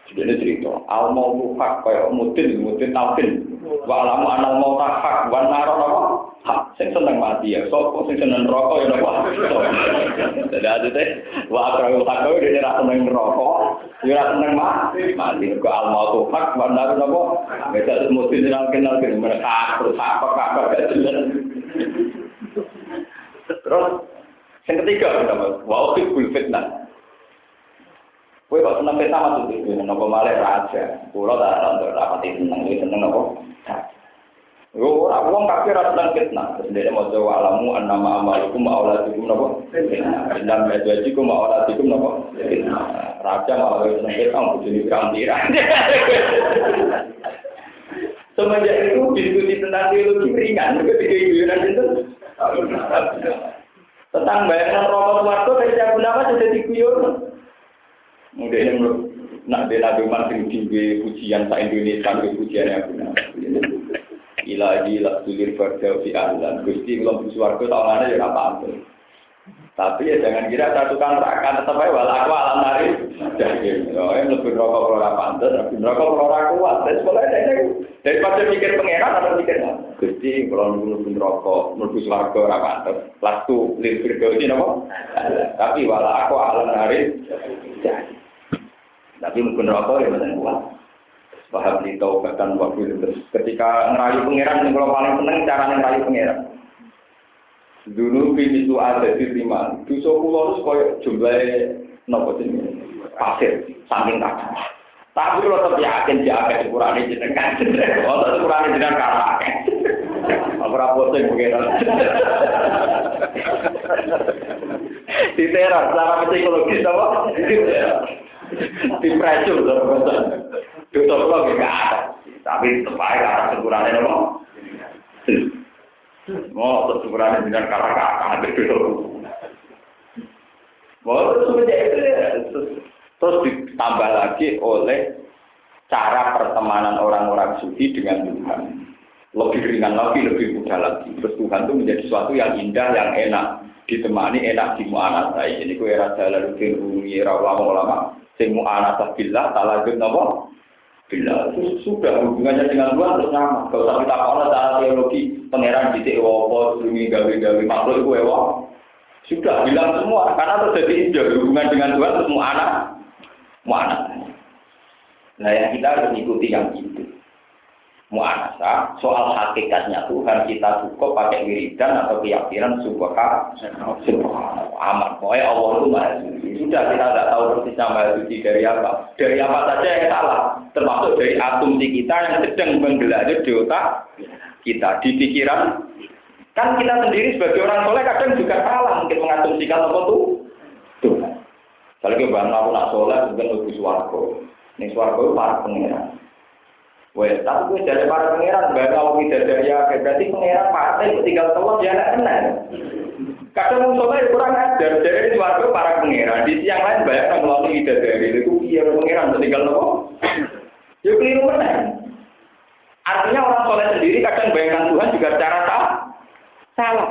Jadi ini cerita. Al mautu hak kayak mutin tauhid. Wa alamu anal mautu hak wa naron apa? Hak. Sing seneng mati ya. Sopo sing seneng neraka ya apa? Jadi ada teh wa akrabul hak itu dia ra seneng neraka, ya ra seneng mati. Kok al mautu hak wa naron apa? Beda mutin kenal mereka terus apa gak jelas. Terus yang ketiga, wa ukhul fitnah. Kowe kok seneng fitnah maksudnya napa malih raja. Kula tak untuk rapati seneng apa? Yo ora wong kabeh ra seneng fitnah. Dene maca alamu annama amalukum auladikum napa? Dan majujikum auladikum napa? Raja malah seneng fitnah bojone pirang-pirang. Semenjak itu diskusi tentang teologi ringan, ketika guyonan itu tentang bayangan rokok warga dari Abu Nawas sudah diguyon. Mungkin nak Nabi Umar tinggi pujian sa Indonesia, pujian Abu Nawas. Ilahi laksulir farda fi ahlan. Gusti belum suwarga tawangannya ya apa-apa. Tapi ya jangan kira satu kan rakan tetap aja walaku alam nari. Jadi, lebih rokok ora pantes, lebih rokok ora kuat. Dan sebenarnya daripada mikir pangeran atau mikir Gusti kalau nunggu rokok, nunggu swarga ora pantes. Lastu lir firdaus napa? Tapi walaku alam nari. Tapi mungkin rokok ya mboten kuat. Paham di taubatan waktu terus ketika ngerayu pangeran yang kalau paling seneng cara ngerayu pangeran. Dulu itu ada di lima. Dosa kula terus koyo jumlahe napa jenenge? Pasir, saking tak. Tapi kalau tetap yakin dia akan dikurani jenengan. Oh, tetap kurani jenengan kalah. Ora bosen pengeran. Diteror secara psikologis apa? Depresi lho. Dosa kula gak ada. Tapi tetap aja kurani napa? Mau tersukuran dengan kakak itu. Mau terus ditambah lagi oleh cara pertemanan orang-orang suci dengan Tuhan. Lebih ringan lagi, lebih mudah lagi. Terus Tuhan itu menjadi sesuatu yang indah, yang enak. Ditemani enak di mu'anasai. Ini ku era Jalaluddin Rumi, era ulama-ulama. Sing mu'anasah billah, talajud napa? Bila sudah hubungannya dengan Tuhan terus sama. Kalau kita tahu secara teologi pangeran di Ewopo, Sumi gawe-gawe makhluk itu Ewopo. Sudah bilang semua karena terjadi hubungan dengan Tuhan terus semua anak. Nah yang kita harus ikuti yang itu. Mu'anasa soal hakikatnya Tuhan kita cukup pakai wiridan atau keyakinan subhanallah aman. Pokoknya Allah itu maha suci. Sudah kita tidak tahu persisnya maha suci dari apa saja yang salah. Termasuk dari asumsi kita yang sedang menggelar di otak kita, di pikiran. Kan kita sendiri sebagai orang soleh kadang juga salah mungkin mengasumsikan apa tuh. Kalau kita bangun aku nak soleh, bukan lebih suaraku. Ini suaraku para pengiran. Wah, tapi gue dari para pengiran, kalau tidak dari ya, berarti pengiran partai itu tinggal telur dia nggak kenal. Kadang orang soleh kurang ajar, dari suaraku para pengiran. Di siang lain banyak yang melalui tidak dari itu, iya pengiran tinggal telur. Ya keliru mana? Artinya orang soleh sendiri kadang bayangkan Tuhan juga secara salah.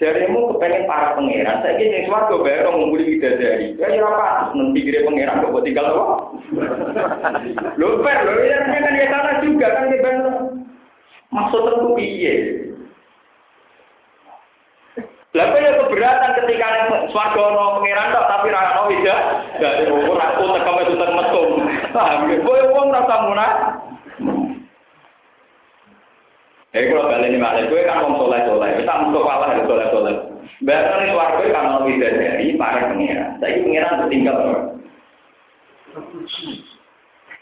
Jarimu kepengen para pangeran, saya kira yang suarga bayar orang ngumpuli bidadari. Ya apa? Nanti kira pangeran kok buat tinggal apa? Lupa, ya kan dia salah juga kan dia benar. Maksud tentu iya. Lalu ya keberatan ketika suarga orang pangeran tak tapi rana tidak. Dari umur aku tekan itu termetum. Boy uang rasa munah. Kalau kalian ini mana, gue kan orang soleh-soleh, kita untuk kalah dari soleh-soleh. Bahkan itu warga kan mau dari para pengiran. Saya pengiran tertinggal.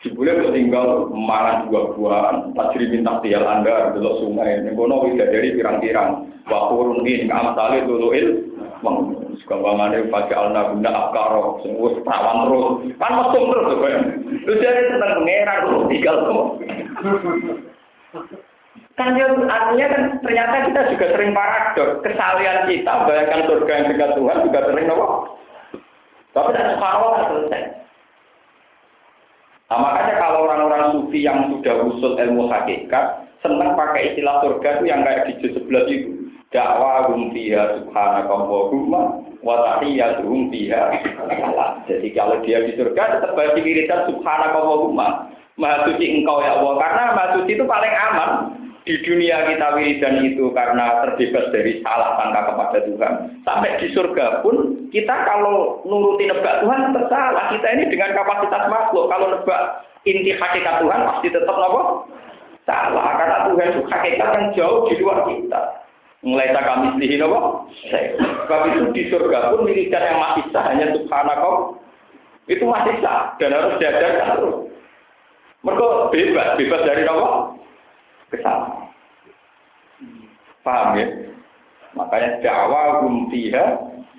Sebulan tertinggal makan buah-buahan, tajri minta tial anda belok sungai. Negono dari pirang-pirang. Wakurun ini amatali duluil. Sekambangannya pakai alna bunda akaro, semua perawan terus. Kan mesum terus, terus jadi tentang pengiran tinggal semua. Kan artinya kan ternyata kita juga sering paradok, kesalahan kita bayangkan surga yang dekat Tuhan juga sering apa? Tapi tidak separuh selesai. Nah, makanya kalau orang-orang sufi yang sudah usul ilmu hakikat senang pakai istilah surga itu yang kayak di juz 11 itu. Da'wahum fiha subhanakallahumma wa tahiyyatuhum fiha salam. Jadi kalau dia di surga tetap baca wiridan subhanakallahumma. Maha suci engkau ya Allah, karena maha suci itu paling aman. Di dunia kita wiridan itu karena terbebas dari salah sangka kepada Tuhan. Sampai di surga pun kita kalau nuruti nebak Tuhan tersalah. Kita ini dengan kapasitas makhluk. Kalau nebak inti hakikat Tuhan pasti tetap apa? Salah. Karena Tuhan itu hakikat yang jauh di luar kita. Mulai kami selihin apa? Sebab itu di surga pun wiridan yang masih sah hanya subhanallah. Itu masih sah dan harus diajarkan terus. Mereka bebas dari apa? Kesalahan. Paham ya? Makanya da'wahum fiha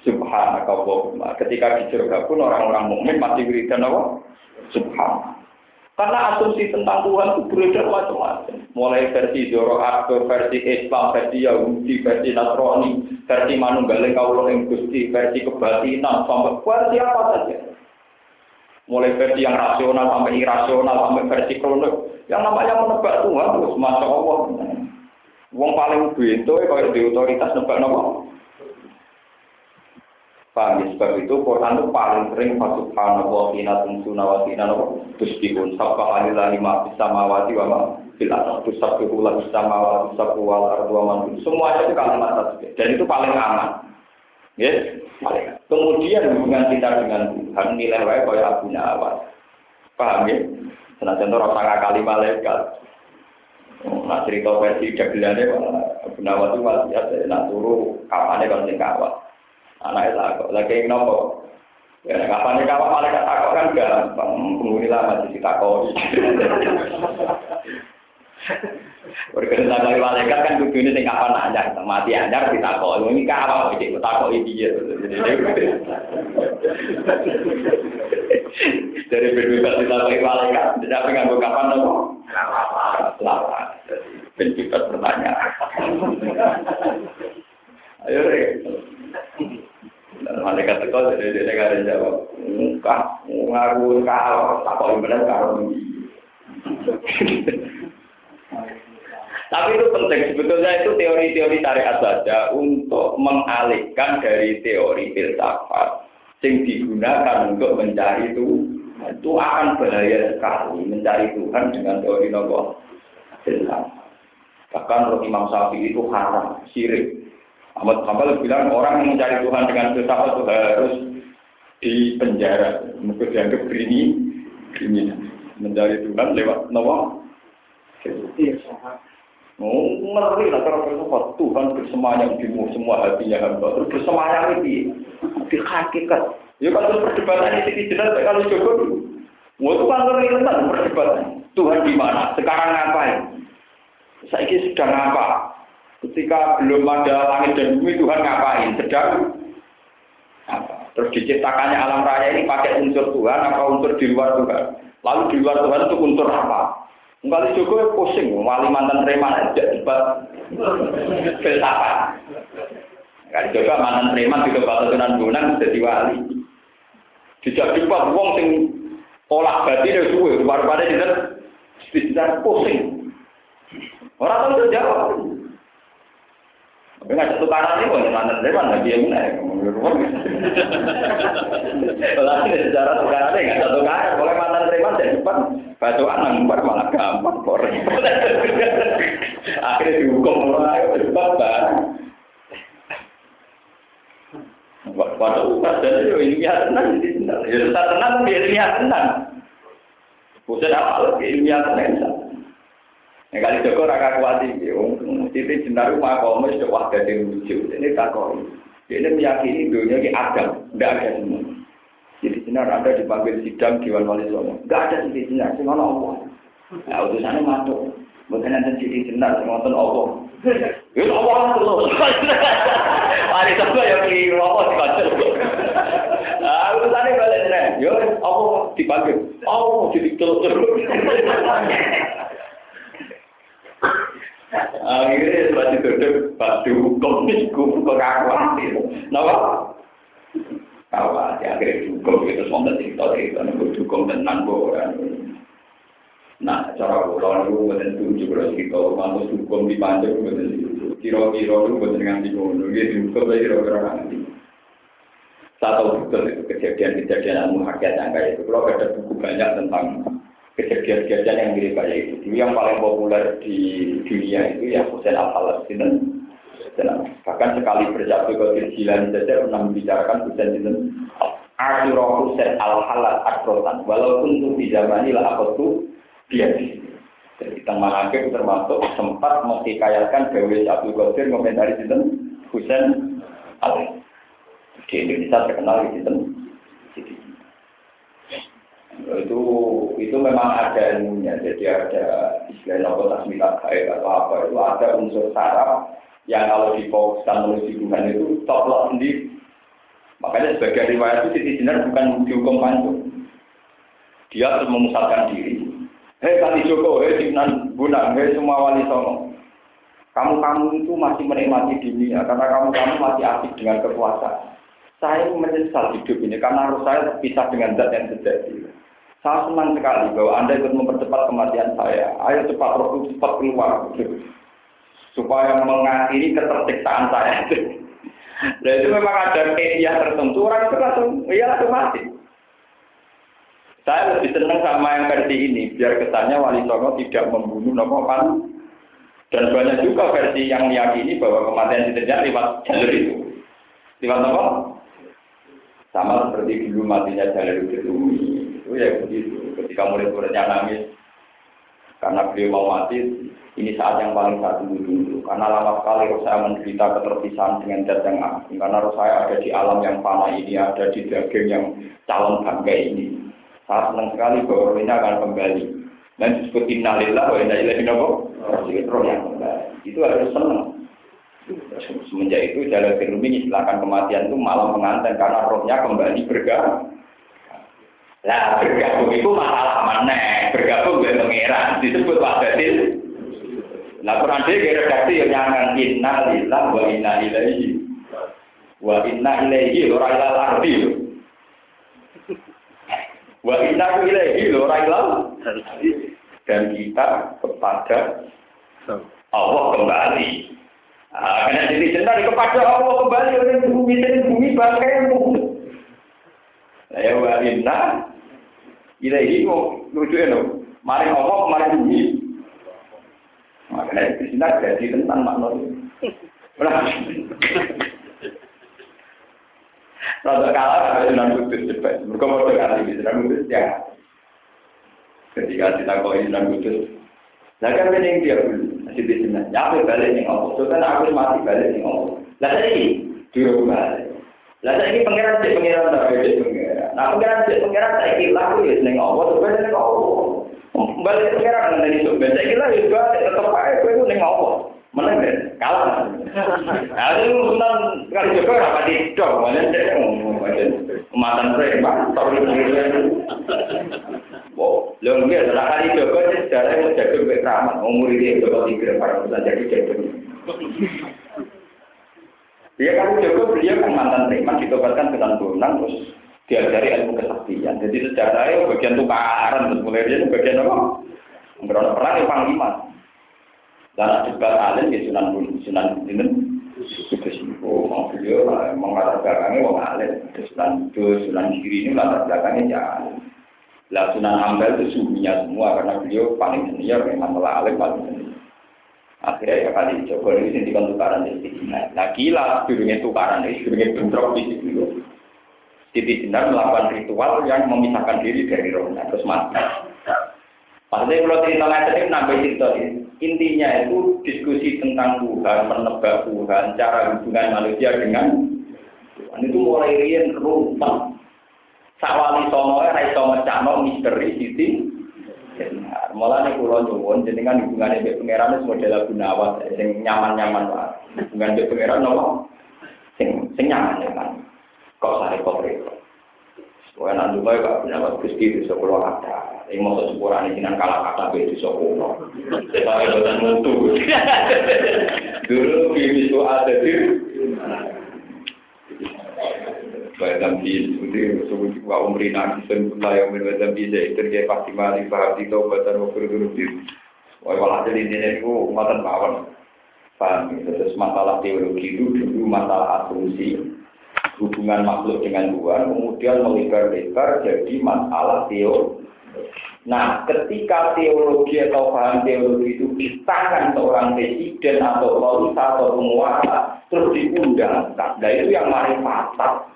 subhanakallahumma. Ketika di surga pun orang-orang mukmin masih wiridan apa? Subhanallah. Karena asumsi tentang Tuhan itu beredar macam-macam. Mulai versi Zoroaster, versi Islam, versi Yahudi, versi Nasrani, versi Manunggaling Kawula ing Gusti, versi kebatinan, sampai versi apa saja. Mulai versi yang rasional sampai irasional sampai versi kronik. Yang namanya menebak Tuhan terus masya Allah. Wong paling bento kalau di otoritas nebak nopo. Paham ya? Sebab itu Quran itu paling sering subhanallah hina tumsuna wa hina nopo tusbihun subhanallah lima samawati wa ma fil ardh tusabbihu lahu samawati sab'u wal ardu wa man semuanya itu kalimat tasbih dan itu paling aman. Yes, paling. Kemudian hubungan kita dengan Tuhan nilai wae kaya Abu Nawas. Paham ya? Senajan ora kali malaikat. Nah cerita versi dagelane Abu Nawas itu wasiat nak turu kapane kon sing kawat. Anake takok, lagi nopo? Ya kapane kawat malaikat takok kan gampang, penghuni lama ditakoni. Berkenaan dari malaikat kan tujuannya sing kapan anyar, mati anyar ditakoni. Ini kawat iki takoki piye. Dari berbebas ditakoni malaikat, tidak nganggo kapan nopo? Selamat. Berbebas pertanyaan. Ayo rek. Malaikat teko dene gak jawab. Enggak, ngaku karo takoki bener karo. Tapi itu penting, sebetulnya itu teori-teori syariat saja untuk mengalihkan dari teori filsafat yang digunakan untuk mencari Tuhan. Itu akan bahaya sekali mencari Tuhan dengan teori nopo filsafat. Bahkan Imam Syafi'i itu haram, syirik. Ahmad Hanbal bilang orang yang mencari Tuhan dengan filsafat itu harus dipenjara, mungkin dianggap kriminal. Mencari Tuhan lewat nopo filsafat. Ngeri lah kalau filsafat Tuhan bersemayam di semua hatinya hamba. Terus bersemayam itu di hakikat. Ya kalau perdebatan ini jelas kalau cukup Waktu kantor ini perdebatan. Tuhan di mana? Sekarang ngapain? Saiki sedang apa? Ketika belum ada langit dan bumi, Tuhan ngapain? Sedang apa? Terus diciptakannya alam raya ini pakai unsur Tuhan apa unsur di luar Tuhan? Lalu di luar Tuhan itu unsur apa? Enggak Jokowi pusing, wali mantan preman aja debat filsafat. Enggak juga mantan preman di debat tenan bulan jadi wali. Dijak debat wong sing olah batin suwe, baru-baru tidak pusing. Orang tahu jawab. Tapi nggak satu kanan ini bukan mantan preman, tapi yang mana? Kalau secara tukaran nggak satu kanan, boleh mantan preman jadi depan bacaan nangbar malah gampang kok. Akhirnya dihukum mulai debat kan. Pada upas dan ilmiah tenang, ya tenang, ilmiah tenang. Bukan apa lagi ilmiah tenang. Yang kali Joko raka kuati, titik jenar rumah kamu sudah wah jadi lucu. Ini tak kau. Ini meyakini dunia ini Adam, tidak ada semua. Titik jenar ada dipanggil sidang Dewan Wali Songo, tidak ada titik jenar, semua Allah. Nah utusannya masuk, bukan ada titik jenar, semua Allah. Ya Allah terus. Hari Sabtu yang kiri Allah dibaca. Ah utusannya balik jenar, ya Allah dipanggil, Allah jadi terus. Akhirnya setelah ditutup batu hukum ke kakwati. Kenapa? Kakwati akhirnya hukum itu semua cerita-cerita hukum tentang boran. Nah, cara boran itu bukan tujuh kalau kita masuk hukum di panjang bukan kira-kira itu bukan dengan dibunuh. Dia hukum dari kira-kira nanti. Satu betul itu kejadian-kejadian muhakiat yang kayak itu. Kalau ada buku banyak tentang kejadian-kejadian yang mirip kayak itu. Yang paling populer di dunia itu ya Husain Al-Halas. Bahkan sekali bersatu ke Jilani saja pernah membicarakan Husain itu. Asyurah Husain Al-Halas Akrotan. Walaupun itu di zaman ini lah apa tuh dia di sini. Jadi teman akhir termasuk sempat menghikayatkan Dewi Abdul Qadir komentari itu Husain Al-Halas. Di Indonesia terkenal di situ. Itu memang ada ilmunya, jadi ada istilah tasmilah gaib atau apa itu ada unsur saraf yang kalau difokuskan menuju Tuhan itu toplok sendiri. Makanya sebagian riwayat itu Siti Jenar bukan dihukum panjang, dia harus memusatkan diri. Hei Kali Joko, hei Sinan Bunang, hei semua wali songo, kamu itu masih menikmati dunia karena kamu masih asik dengan kekuasaan. Saya menyesal hidup ini karena harus saya terpisah dengan zat yang sejati. Saya senang sekali bahwa Anda ikut mempercepat kematian saya. Ayo cepat roh cepat keluar, supaya mengakhiri ketersiksaan saya. Dan itu memang ada media tertentu orang itu langsung mati. Saya lebih senang sama yang versi ini, biar kesannya Wali Songo tidak membunuh nopokan. Dan banyak juga versi yang meyakini bahwa kematian tidak lewat jalur itu. Lewat apa? Sama seperti dulu matinya jalur itu. Itu ya begitu. Ketika murid-muridnya nangis karena beliau mau mati, ini saat yang paling saya tunggu. Karena lama sekali roh saya menderita keterpisahan dengan zat yang agung. Karena roh saya ada di alam yang panah ini, ada di daging yang calon bangkai ini. Saya senang sekali bahwa roh ini akan kembali. Dan disebut innalillah wa inna ilaihi raji'un. Roh yang kembali. Itu harus senang. Semenjak itu jalur firman silakan kematian itu malah mengantar karena rohnya kembali bergabung. Lah bergabung itu masalah mana? Bergabung dengan pangeran disebut wahdatil. Lah Quran dia redaksi yang nyangan inna lillahi wa inna ilaihi. Wa inna ilaihi ora ilal ardi. Wa inna ilaihi ora ilal dan kita kepada Allah kembali. Karena jadi cinta kepada Allah kembali oleh bumi bangkaimu. Saya wa inna ilaihi lucunya loh. Mari Allah, mari bumi. Makanya di sini jadi tentang makna itu. Rada kalah ada Sunan Kudus cepat. Mereka mau dengar di Sunan Kudus ya. Ketika kita kau Sunan Kudus, jangan bening dia dulu. Masih di sini. Nyampe balik nih Allah. Soalnya aku mati balik nih Allah. Lalu ini di rumah. Lalu ini pangeran tapi pangeran. Nah, pengiran saya kira aku ya seneng Allah, terus seneng Allah. Balik pengiran dari itu, saya kira ya juga tetap aja aku itu seneng Allah. Menang deh, kalah. Nah, itu urusan kali juga apa tidak, mana dia umatan preman, tapi oh, lebih adalah kali juga sejarah yang menjadi bekraman, umur ini juga 300 jadi jadi. Dia kan juga beliau kan mantan preman ditobatkan dengan bulan terus diajari ilmu kesaktian. Jadi sejarahnya bagian tukaran terus mulai dia bagian apa? Berapa perang yang panglima. Dan juga alim di Sunan Gunung. Oh, mau beliau mengatar belakangnya wong alim. Sunan Giri ini latar belakangnya jangan. Lah Sunan Ampel itu suhunya semua karena beliau paling senior memang alim paling senior. Akhirnya ya kali Joko ini sendiri tukaran di Siti Jenar. Nah gila, durungnya tukaran ini, durungnya bentrok di situ. Siti Jenar melakukan ritual yang memisahkan diri dari rohnya, terus mati. Maksudnya kalau cerita lain nambah cerita ini. Intinya itu diskusi tentang Tuhan, menebak Tuhan, cara hubungan manusia dengan Tuhan. Itu mulai rian rumah. Sawali sonoe, raiso mecano, misteri, Siti. Mulane kula nyuwun jenengan hubungane mbek pangeran wis model Gunawan sing nyaman-nyaman wae. Hubungan mbek pangeran napa? Sing nyaman-nyaman. Kok sare kok repot. Soale nang duwe kok Gunawan Gusti iso kula kata. Ing mosok sepurane jenengan kalah kata be iso kula. Saya boten mutu. Dulu bisu ada di Zambi itu sebut wa umrina bismillah yang Zambi itu dia pasti mari paham di taubatan wa furudurudin. Wah walah jadi ini itu matan bawon. Paham terus masalah teologi itu dulu masalah asumsi hubungan makhluk dengan Tuhan kemudian melebar-lebar jadi masalah teologi. Nah, ketika teologi atau paham teologi itu disahkan seorang presiden atau pemerintah atau penguasa terus diundangkan, nah itu yang mari fatal.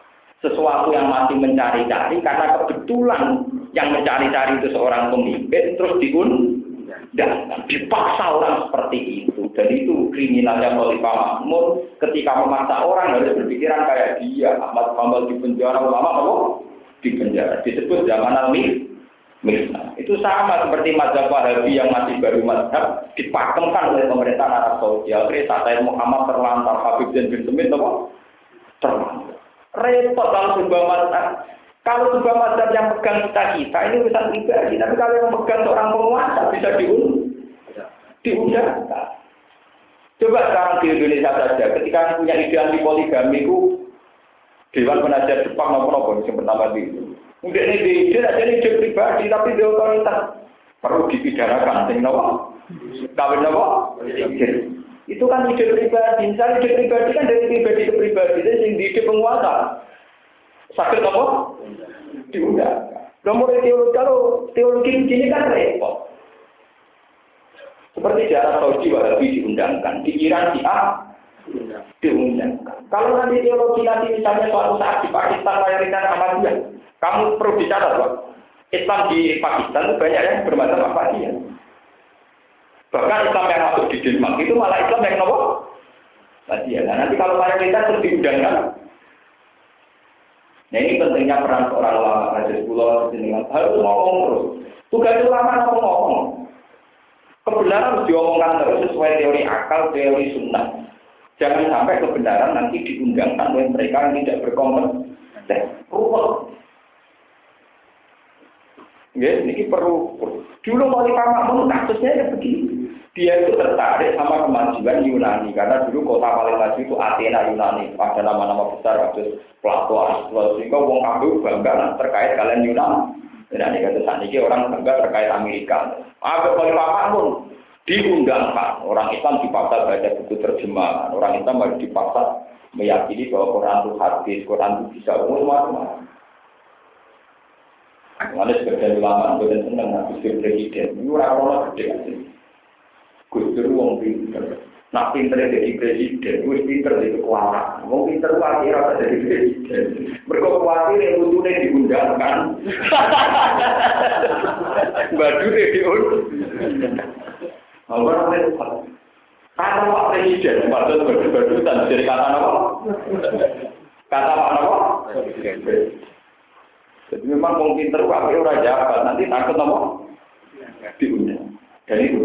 Sesuatu yang masih mencari-cari karena kebetulan yang mencari-cari itu seorang pemimpin terus diundangkan, dipaksa orang seperti itu. Dan itu kriminalnya Khalifah Makmun ketika memaksa orang harus berpikiran kayak dia. Ahmad Hambal di penjara, ulama apa? Di penjara. Disebut zaman al-Mirna. Itu sama seperti mazhab Wahabi yang masih baru mazhab dipakemkan oleh pemerintah Arab Saudi. Akhirnya Said Muhammad terlantar, Habib Zain bin Semit apa? Terlantar. Repot kalau sebuah mazhab. Kalau sebuah mazhab yang pegang kita ini urusan pribadi. Tapi kalau yang pegang seorang penguasa bisa diundangkan. Coba sekarang di Indonesia saja, ketika punya ide anti poligami itu Dewan Penasihat Jepang maupun yang pertama itu. Mungkin ini ide aja ide pribadi, tapi di otoritas perlu dipidanakan. Sing nopo, kawin nopo, itu kan ide pribadi. Misalnya ide pribadi kan dari pribadi ke pribadi, jadi yang ide penguasa sakit apa? Diundang. Nomor teologi kalau teologi ini kan repot. Seperti di Arab Saudi Wahabi diundangkan, di Iran diundangkan. Kalau nanti teologi nanti misalnya suatu saat di Pakistan mayoritas Ahmadiyah, kamu perlu dicatat loh. Islam di Pakistan itu banyak yang bermadzhab Ahmadiyah. Bahkan Islam yang masuk di Denmark itu malah Islam yang nopo Ahmadiyah. Nah nanti kalau mayoritas terus diundangkan. Nah ini pentingnya peran seorang ulama Raja Pulau dengan harus ngomong terus. Tugas ulama ngomong. Kebenaran harus diomongkan terus sesuai teori akal, teori sunnah. Jangan sampai kebenaran nanti diundangkan oleh mereka yang tidak berkompeten. Ruwet. Ya, ini perlu. Dulu Khalifah Makmun kasusnya ya begini. Dia itu tertarik sama kemajuan Yunani karena dulu kota paling maju itu Athena Yunani. Ada nama-nama besar, ada Plato, Aristoteles, sehingga wong kabeh bangga terkait kalian Yunani. Dan kata saat ini orang bangga terkait Amerika. Apa Khalifah Makmun diundangkan. Orang Islam dipaksa baca buku terjemahan. Orang Islam harus dipaksa meyakini bahwa Quran itu hadis, Quran itu bisa umum macam-macam. Mengenai sebagian ulama bukan senang Gus Presiden. Ini orang-orang gede aja. Gus Dur wong pinter. Nak pinter jadi presiden, wis pinter itu kekuatan. Wong pinter wae ora jadi presiden. Mergo kuwatir yang utune diundangkan. Badune diundang. Orang itu kata Pak Presiden, padahal berdua dari kata apa? Kata Pak apa? Jadi memang wong pinter apa ora jabat, nanti takut apa? Diundang. Dan itu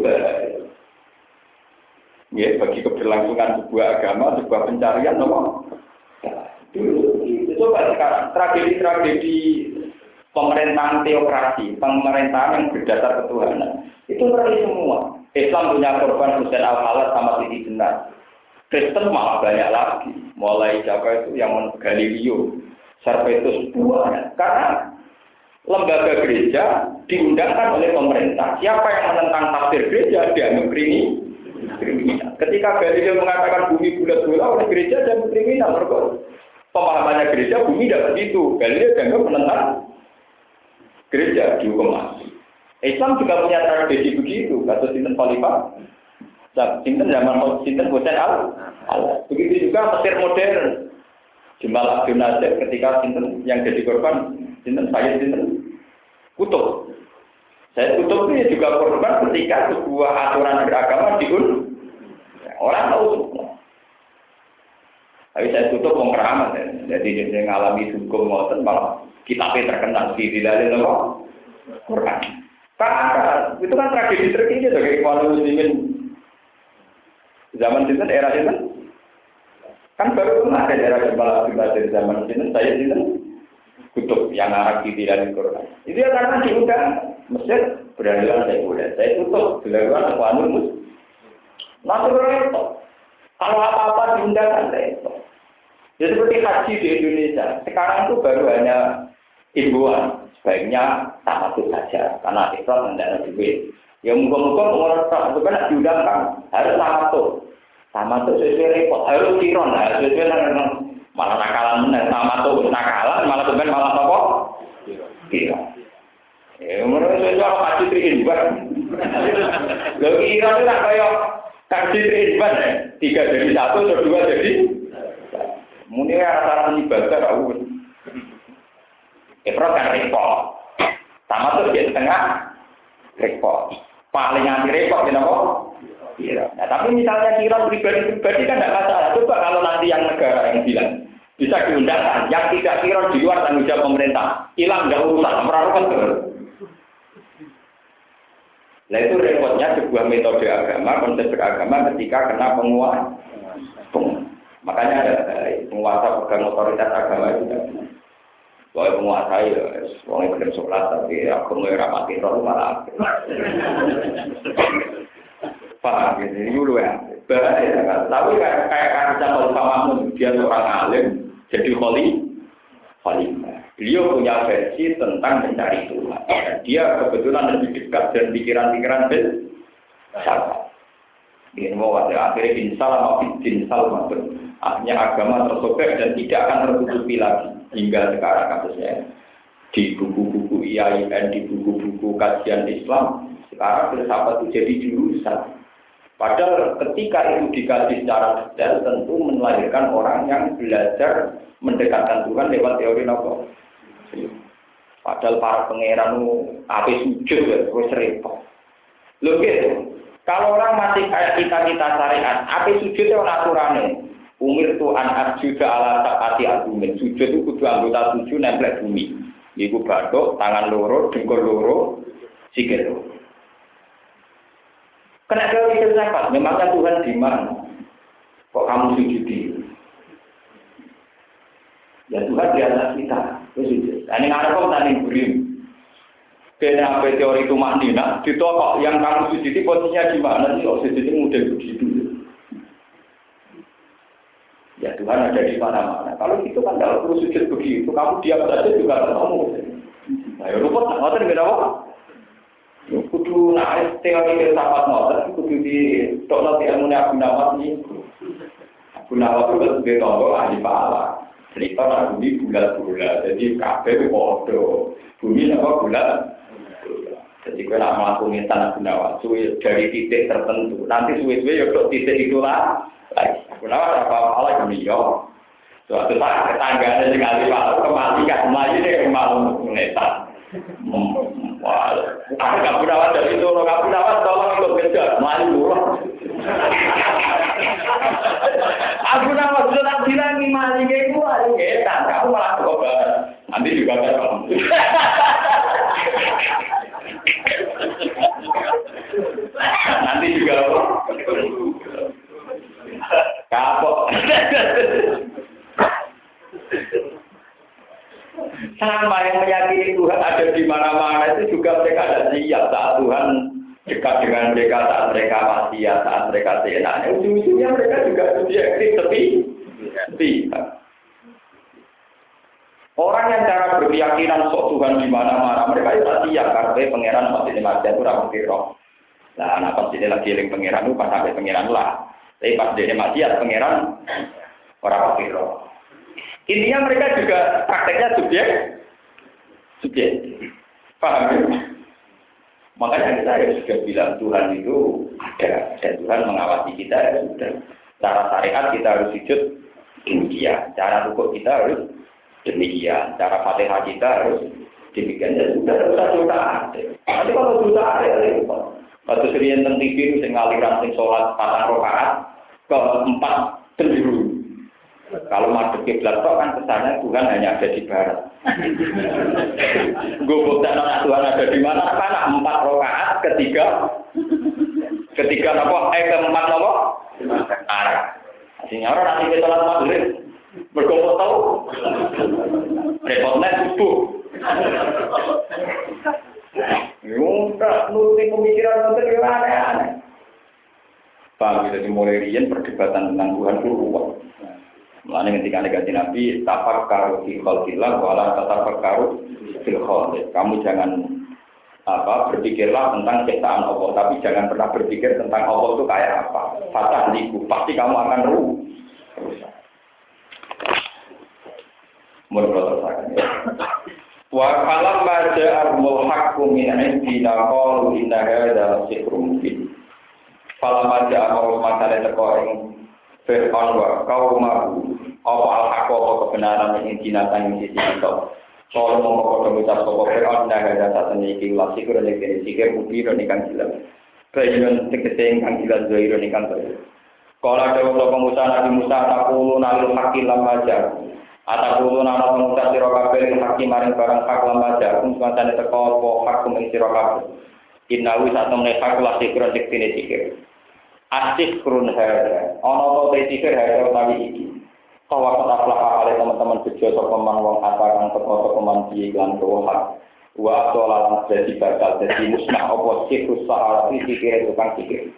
ya bagi keberlangsungan sebuah agama, sebuah pencarian apa? Itu coba sekarang tragedi-tragedi pemerintahan teokrasi, pemerintahan yang berdasar ketuhanan, itu berarti semua. Islam punya korban Husain Al-Khalid sama Siti Jenar. Kristen malah banyak lagi. Mulai siapa itu yang Galileo, Servetus buahnya. Karena lembaga gereja diundangkan oleh pemerintah. Siapa yang menentang tafsir gereja dianggap kriminal. Ketika Galileo mengatakan bumi bulat bola oleh gereja dan kriminal, pemahamannya gereja bumi tidak begitu. Galileo dianggap menentang gereja dihukum mati. Islam juga punya tradisi begitu. Kata sinten Khalifah, sinten zaman sinten Husain Al-Khalid. Begitu juga Mesir modern. Jamal Abdul Nasir ketika sinten yang jadi korban sinten saya sinten Kutub. Saya Kutub ini juga korban ketika sebuah aturan beragama diun. Orang tahu semua. Tapi saya Kutub mengkeramat. Jadi dia mengalami hukum ngoten malah kitabnya terkenal di dalam Quran. Karena itu kan tragedi terkini sebagai kaum muslimin zaman sinten era sinten kan baru ada era Jamal Abdul Nasir zaman sinten saya sinten Kutub yang Arab di dalam Quran. Itu ya karena diundang Mesir beradaban saya Kutub beradaban Ikhwanul Muslimin. Natural itu. Kalau apa-apa diundang kan itu. Jadi seperti haji di Indonesia sekarang itu baru hanya himbauan. Sebaiknya tamatut saja, karena Islam tidak ada duit. Ya muka-muka orang itu kan diundangkan harus tamatut sesuai repot, harus kiron, sesuai malah nakalan benar, tamatut nakalan, malah sebenarnya malah apa? Kiron. Ya menurut saya kalau haji terinbat, lo kiron itu tak kayak haji terinbat, 3 jadi 1 atau 2 jadi. Mungkin rata-rata ibadah aku. Ifrat kan repot. Sama tuh di tengah repot. Paling anti repot kenapa? Kira. Nah, tapi misalnya kira pribadi kan tidak masalah. Coba kalau nanti yang negara yang bilang bisa diundangkan, yang tidak kira di luar tanggung jawab pemerintah, hilang nggak urusan, merarukan terus. Nah itu repotnya sebuah metode agama, konsep beragama ketika kena penguasa. Makanya ada penguasa pegang otoritas agama itu. Kalau penguasa ya, orang yang sholat tapi aku mau rapati roh malah. Paham gitu, dulu ya. Bahaya kan. Tapi kayak Rasul Muhammad dia seorang alim, jadi khalifah. Beliau punya versi tentang mencari Tuhan. Dia kebetulan lebih dekat dan pikiran-pikiran filsafat. Ini mau ada akhirnya insal maksud. Artinya agama tersobek dan tidak akan tertutupi lagi hingga sekarang kasusnya di buku-buku IAIN, di buku-buku kajian Islam sekarang filsafat itu jadi jurusan. Padahal ketika itu dikaji secara detail tentu melahirkan orang yang belajar mendekatkan Tuhan lewat teori nopo. Padahal para pangeran ape sujud wis repot. Lho gitu. Kalau orang masih kayak kita syariat, ape sujud itu aturane. Umir Tuhan arjuda ala takati argumen. Sujud itu kudu anggota 7 nempel bumi. Iku bathuk, tangan loro, dengkul loro, sikil loro. Kena teori filsafat, memangnya Tuhan di mana? Kok kamu sujudi? Ya Tuhan di atas kita. Sujud. Ini ngarep kok tani burim. Kena apa teori itu maknina? Ditokok yang kamu sujudi posisinya di mana sih? Oh sujudi mudah begitu. Ya Tuhan ada di mana-mana. Kalau gitu kan kalau perlu sujud begitu, kamu diam saja juga ketemu. Nah, ya rumput tak ngoten beda apa? Kudu naik teori filsafat ngoten, kudu di tokno ilmu Abu Nawas ini. Abu Nawas itu sebagai tombol ahli pahala. Cerita nak bumi bulat-bulat, jadi kabeh podo. Bumi apa bulat? Jadi kalau nak melakukan tanah Abu Nawas, dari titik tertentu, nanti suwe-suwe ya titik itulah. Abu Nawas apa-apa lagi yo. Suatu saat tetangganya sekali malu kematikan, melayu dia malu menetas. Wah, Abu Nawas dari itu, Abu Nawas tolong ikut kejar, melayu. Abu Nawas sudah bilang melayu kayak gua, ketan, kamu malah kekobar. Nanti juga kan. Sama yang meyakini Tuhan ada di mana-mana itu juga mereka ada siap saat Tuhan dekat dengan mereka, saat mereka maksiat, saat mereka seenaknya. Ujung-ujungnya mereka juga subjektif, tapi orang yang cara berkeyakinan sok Tuhan di mana-mana, mereka itu siap karena pangeran masih maksiat itu ramah kira. Nah, pas ini lagi eling pangeran itu pas sampai pangeran lah. Tapi pas dia maksiat pangeran orang kira. Intinya mereka juga prakteknya subjek. Paham ya? Makanya kita juga bilang Tuhan itu ada dan Tuhan mengawasi kita ya sudah. Cara syariat kita harus sujud demikian, cara rukuk kita harus demikian, cara Fatihah kita harus demikian. Ya sudah dosa ada. Tapi kalau dosa ada ya waktu serian tentang TV sing aliran sing sholat 4 rakaat ke 4 penjuru. Kalau madhep kiblat kok kan kesannya Tuhan hanya ada di barat. Gue bukti anak Tuhan ada di mana? Karena 4 rakaat ketiga apa? Keempat apa? Arah. Artinya orang nanti kita sholat maghrib berkumpul tahu. Repotnya subuh. Udah nuruti pemikiran untuk yang aneh-aneh. Paham, jadi mulai rian perdebatan tentang Tuhan itu ruwet. Mulanya ketika negatif Nabi, tafakkaru fil khalqillah wala tatafakkaru fil khaliq. Kamu jangan berpikirlah tentang ciptaan Allah, tapi jangan pernah berpikir tentang Allah itu kayak apa. Fatah liku, pasti kamu akan rusak. Menurut saya. Wa qalam ma ja'al haqqu min 'indina qalu inna hadza sihrun mubin. Falamma ja'al masale teko ing Fir'aun wa kaumahu apa al-haqqa kebenaran yang dinatang di sisi kita. Soal mongko mengucap sapa Fir'aun nang data iki ulah sikir nek sikir mubin nikan jelas. Bayan tegese ingkang jelas zahir nikan terus. Kala dewa sapa Musa Nabi Musa taqulu nalil haqqi lamma ja'a. Ataqulu nana mengucap sira kabeh haqqi maring barang hak lamma ja'a. Kumsane teko apa hak kumeng sira kabeh. Innahu satamne hak la sikir nek sikir. Asik kurun hada, ono to tikir hada utawi iki. Kawa kata oleh teman-teman bejo sapa man wong atakan teko man piye lan hak. Wa atolan dadi bakal dadi musnah apa sikus sahara tikir tukang tikir.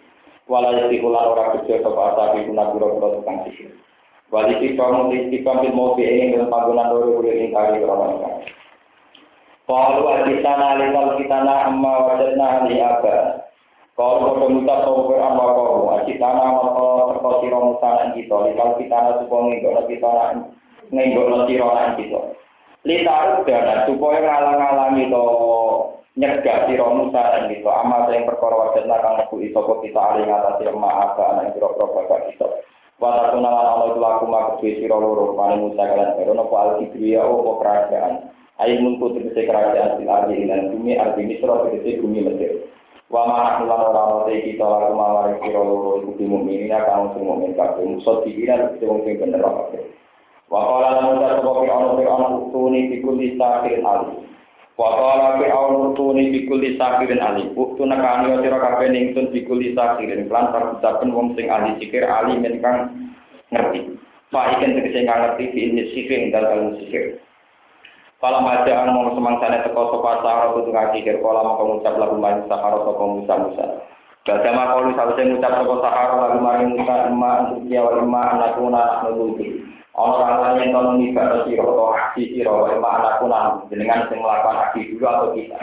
Wala yatihulan ora bejo sapa atapi guna pura-pura tukang tikir. Wali kamu bil mau ing dalam panggonan loro ing kali ora. Qalu ajitana likal kitana amma wajadna li aba. Kalau pemuda sober amako, acitana amako terkosiro musanan kita, likal kita supaya ngenggok sironan kita. Litarut dana supaya ngalang-alangi to nyegah siro musanan kita. Amat yang perkara wajan nakang nebu isoko kita alih ngatasi emak aga anak siro-siro bapak kita. Walakunalan Allah laku makudui siro loro, paling musa kalian berono po al-kibria o kerajaan. Air munku tegesi kerajaan siladi dan bumi arti misro tegesi bumi Mesir. Wa ma lan ora ana kita lalu mawari kira loro iku mukmin kamu sing mukmin kabeh musuh dikira wong sing bener kabeh. Wa qala lan sapa ono tuni bikuli sakirin ali. Wa qala ono tuni bikuli sakirin ali. Buktu nekani sira kabeh ning sun bikuli sakirin lan saben wong sing ahli sikir ali men kang ngerti. Fa iken tegese kang ngerti ini sikir dalem sikir. Kalau majaan mau semangsane teko sapa sahara kudu ngakir kala mau ngucap lagu maring sahara sapa Musa. Gadama kalu sawise ngucap sapa sahara lagu maring Musa emma untuk dia wa anakuna nuluti. Ana orang yang kono nibak sira to aksi sira wa anakuna jenengan sing melakukan aksi dulu atau kita.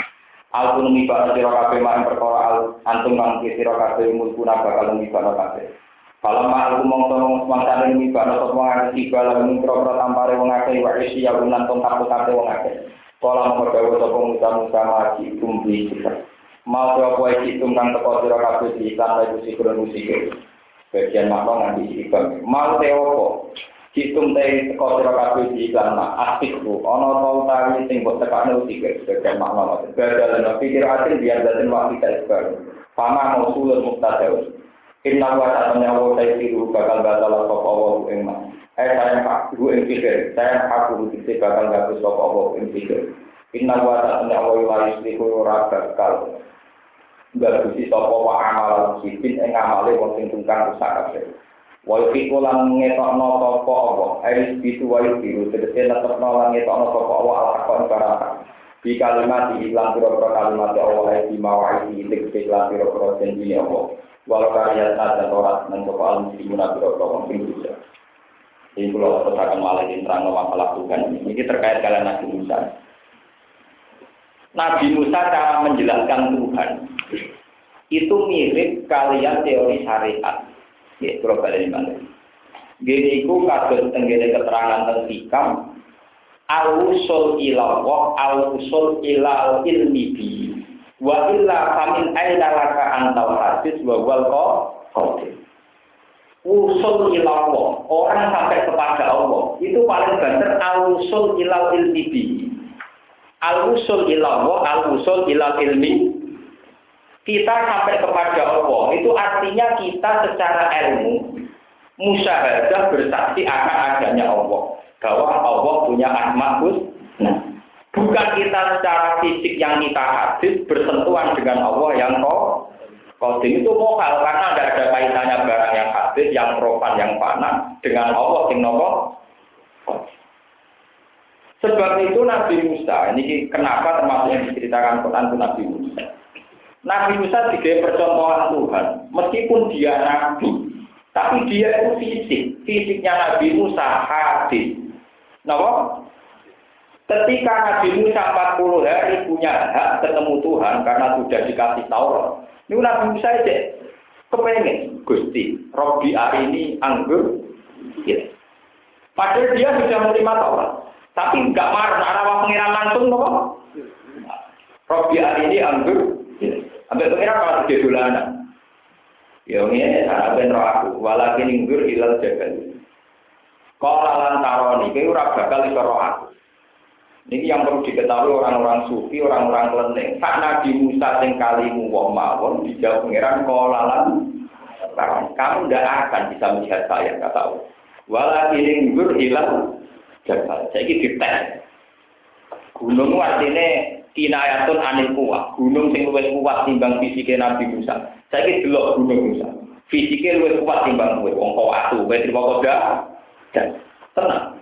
Alpun nibak sira kabeh maring perkara antum kang sira kabeh mulkuna bakal nibak kabeh. Kalau malu mongso mangkane nibak sapa ngati bala mikro tampare wong akeh wa isi ya unan tongkap-tongkap wong akeh. Kala mongko dawuh sapa Musa maji tumbi sifat. Mau apa iki tungkang teko sira kabeh iklan wae sikron musik. Bagian makna nganti sikon. Mau te opo? Citum te teko sira kabeh iklan mak aktifku. Ana ta utawi sing mbok tekane musik bagian makna. Gadalan pikir atin biar daten waktu kita. Pama mausulul muqtadar. Inna wa ta'ala wa ta'ala bakal batal sapa Allah ing mas. Saya hak guru ing pikir, saya hak guru iki bakal gabus sapa Allah ing pikir. Inna wa ta'ala wa yuliku ora bakal gabusi sapa wa amal sipin ing amale wong sing tungkang rusak kabeh. Wa yufiku lan ngetokno sapa apa aris bisu wa yufiku tegese netepno lan ngetokno sapa apa al-hakon baraka bi kalimat ilang pira-pira kalimat Allah di mawaihi tegese lan pira-pira janji Allah walau karya dan orang nang sapa al-muslimun pira-pira wong sing bisa. Ini kalau teruskan malah diterang masalah Tuhan ini terkait kalian Nabi Musa. Nabi Musa cara menjelaskan Tuhan itu mirip kalian teori syariat. Ya, kalau kalian mana? Gini ku kados tenggene keterangan tentang hikam al-usul ilallah al-usul ilal ilmi bi wa illa famin aina laka antal hadis wa wal qadir. Usul ilallah, orang sampai kepada Allah itu paling benar al-usul ilal ilmi bi. Al-usul ilallah al-usul ilal ilmi. Kita sampai kepada Allah, itu artinya kita secara ilmu musyahadah bersaksi akan adanya Allah, bahwa Allah punya asma husna. Bukan kita secara fisik yang kita hadis bersentuhan dengan Allah yang qadim itu mokal karena tidak ada kaitannya barang yang hadis, yang profan, yang fana dengan Allah yang nopo. Sebab itu Nabi Musa, ini kenapa termasuk yang diceritakan Quran itu Nabi Musa. Nabi Musa digawe percontohan Tuhan, meskipun dia nabi, tapi dia itu fisik. Fisiknya Nabi Musa hadis. Napa? Ketika Nabi Musa 40 hari punya hak ketemu Tuhan karena sudah dikasih Taurat. Ini Nabi Musa aja kepengen Gusti, Robbi arini anggur. Ya. Padahal dia sudah menerima Taurat, tapi enggak marah arah pengiran langsung napa? Robbi arini anggur. Ya. Sampai pengira kalau dia dolanan. Ya ini cara ben roh aku, walakin inggur hilal jagal. Qala lan taroni, kowe ora bakal iso roh aku. Ini yang perlu diketahui orang-orang sufi, orang-orang kelenteng. Sak Nabi Musa sing kalimu wong mawon dijawab pengiran qala lan taroni. Kamu tidak akan bisa melihat saya, kata Allah. Walakin inggur hilal jagal. Saiki dites. Gunung artine kinayatun anil kuwah, gunung sing luwih kuat timbang fisike Nabi Musa. Saiki delok gunung Musa. Fisike luwih kuat timbang kowe, wong watu, kowe trimo koda. Dan tenang.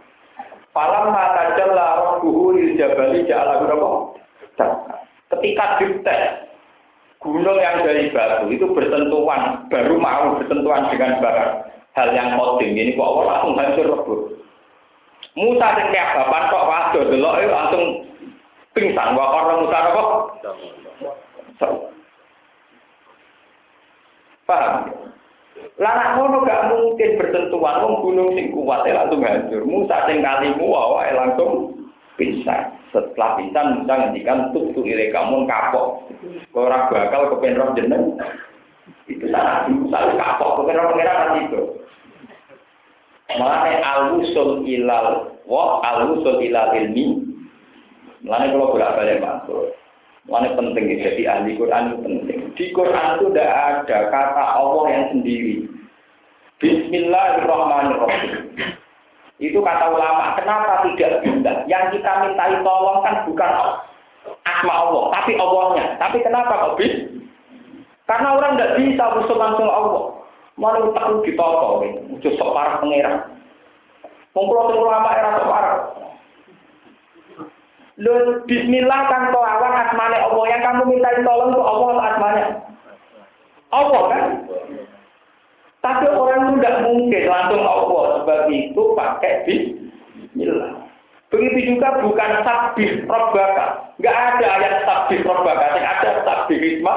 Falam mata jalla rabbuhu lil jabali ja'ala ghuraba. Ketika dites gunung yang dari batu itu bersentuhan, baru mau bersentuhan dengan barang hal yang qadim. Ini kok Allah langsung hancur lebur. Musa sing kayak bapak kok waduh delok langsung pingsan wa orang Musa apa? Paham? Lah ngono gak mungkin bersentuhan wong gunung sing kuat langsung hancur. Musa sing kalimu wae langsung pingsan. Setelah pingsan Musa ngendikan tutu ire kamu kapok. Ora bakal kepen roh jeneng. Itu salah Musa kapok kepen roh pengira itu. Mulane al-usul ilal wa al-usul ilal ilmi. Mulane kalau bolak-balik maksud. Mulane penting jadi ahli Quran itu penting. Di Quran itu tidak ada kata Allah yang sendiri. Bismillahirrahmanirrahim. Itu kata ulama. Kenapa tidak bisa? Yang kita mintai tolong kan bukan asma Allah, tapi Allahnya. Tapi kenapa kok bisa? Karena orang tidak bisa usul langsung Allah. Mana utak ditoto, ujuk sok parah pengira. Mengkulo ulama era sok parah. Lu bismillah kan kelawan asmane Allah yang kamu minta tolong ke Allah asmanya. Allah kan? Tapi orang itu tidak mungkin langsung Allah sebab itu pakai bismillah. Begitu juga bukan sabih robbaka. Enggak ada ayat sabih robbaka, ada sabih isma.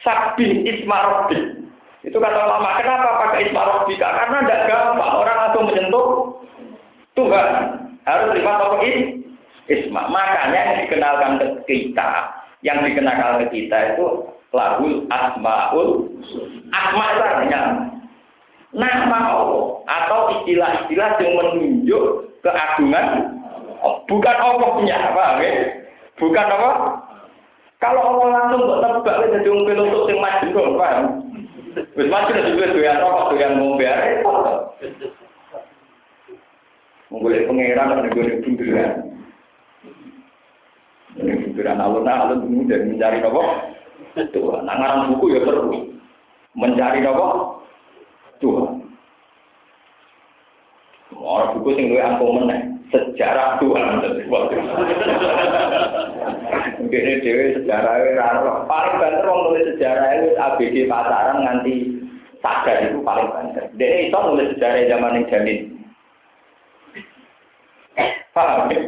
Sabih isma rabbi. Itu kata ulama, kenapa pakai isma rabbika? Karena tidak gampang orang langsung menyentuh Tuhan. Harus terima topik isma. Makanya yang dikenalkan ke kita, itu lahul asmaul. Asma itu artinya nama Allah atau istilah-istilah yang menunjuk keagungan, bukan Allah punya apa, bukan apa. Kalau Allah langsung tebak jadi orang penutup yang majnun, paham? Wis majnun juga doyan rokok, doyan ngombe arek. Menggolek pangeran nek ngene bunderan. Ini bunderan alun-alun ini dari mencari apa? Tuhan. Nah, ngarang buku ya terus mencari apa? Tuhan. buku sing luwih angkum meneh. Sejarah Tuhan. Dene dhewe sejarah ora paling banter wong nulis sejarah itu ABG pasaran nganti sadar itu paling banter. Dene iso nulis sejarah zaman yang jamin. Paham ya?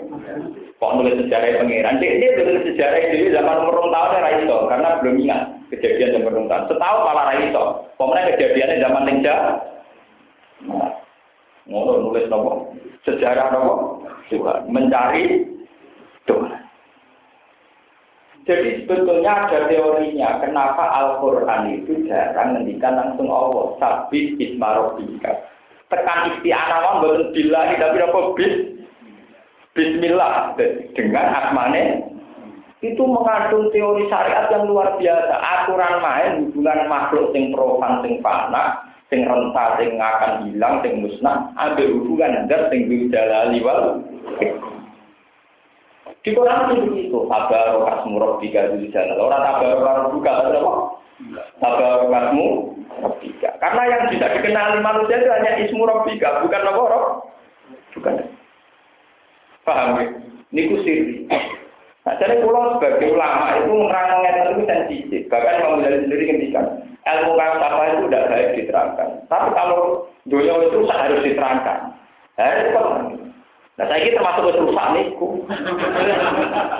Kok nulis sejarah pangeran? Dia nulis sejarah itu zaman umur tahun ora iso karena belum ingat kejadian zaman umur tahun. Setahu malah ora iso. Pokoknya kejadiannya zaman ninja. Ngono nulis nopo? Sejarah nopo? Tuhan mencari Tuhan. Jadi sebetulnya ada teorinya kenapa Al-Quran itu jarang ngendikan langsung Allah. Sabih isma rabbika. Tekan isti'anah mawon boten billahi tapi apa Bismillah dengan asmane itu mengandung teori syariat yang luar biasa. Aturan main hubungan makhluk sing profan sing fana, sing renta sing akan hilang sing musnah, ada hubungan zat sing jalali wal di Quran itu begitu. Tabarokasmu rabbika dzul jalal. Ora tabarokasmuka apa? Tabarokasmu rabbika. Karena yang tidak dikenali manusia itu hanya ismu rabbika, bukan apa roh. Bukan. Paham ya? Niku sirri. Nah, jadi pulau sebagai ulama itu menerangkan itu sensitif. Bahkan Imam Ghazali sendiri ngendikan, ilmu falsafah itu tidak baik diterangkan. Tapi kalau dunia itu harus diterangkan. Itu kan. Nah, saya ini termasuk rusak niku.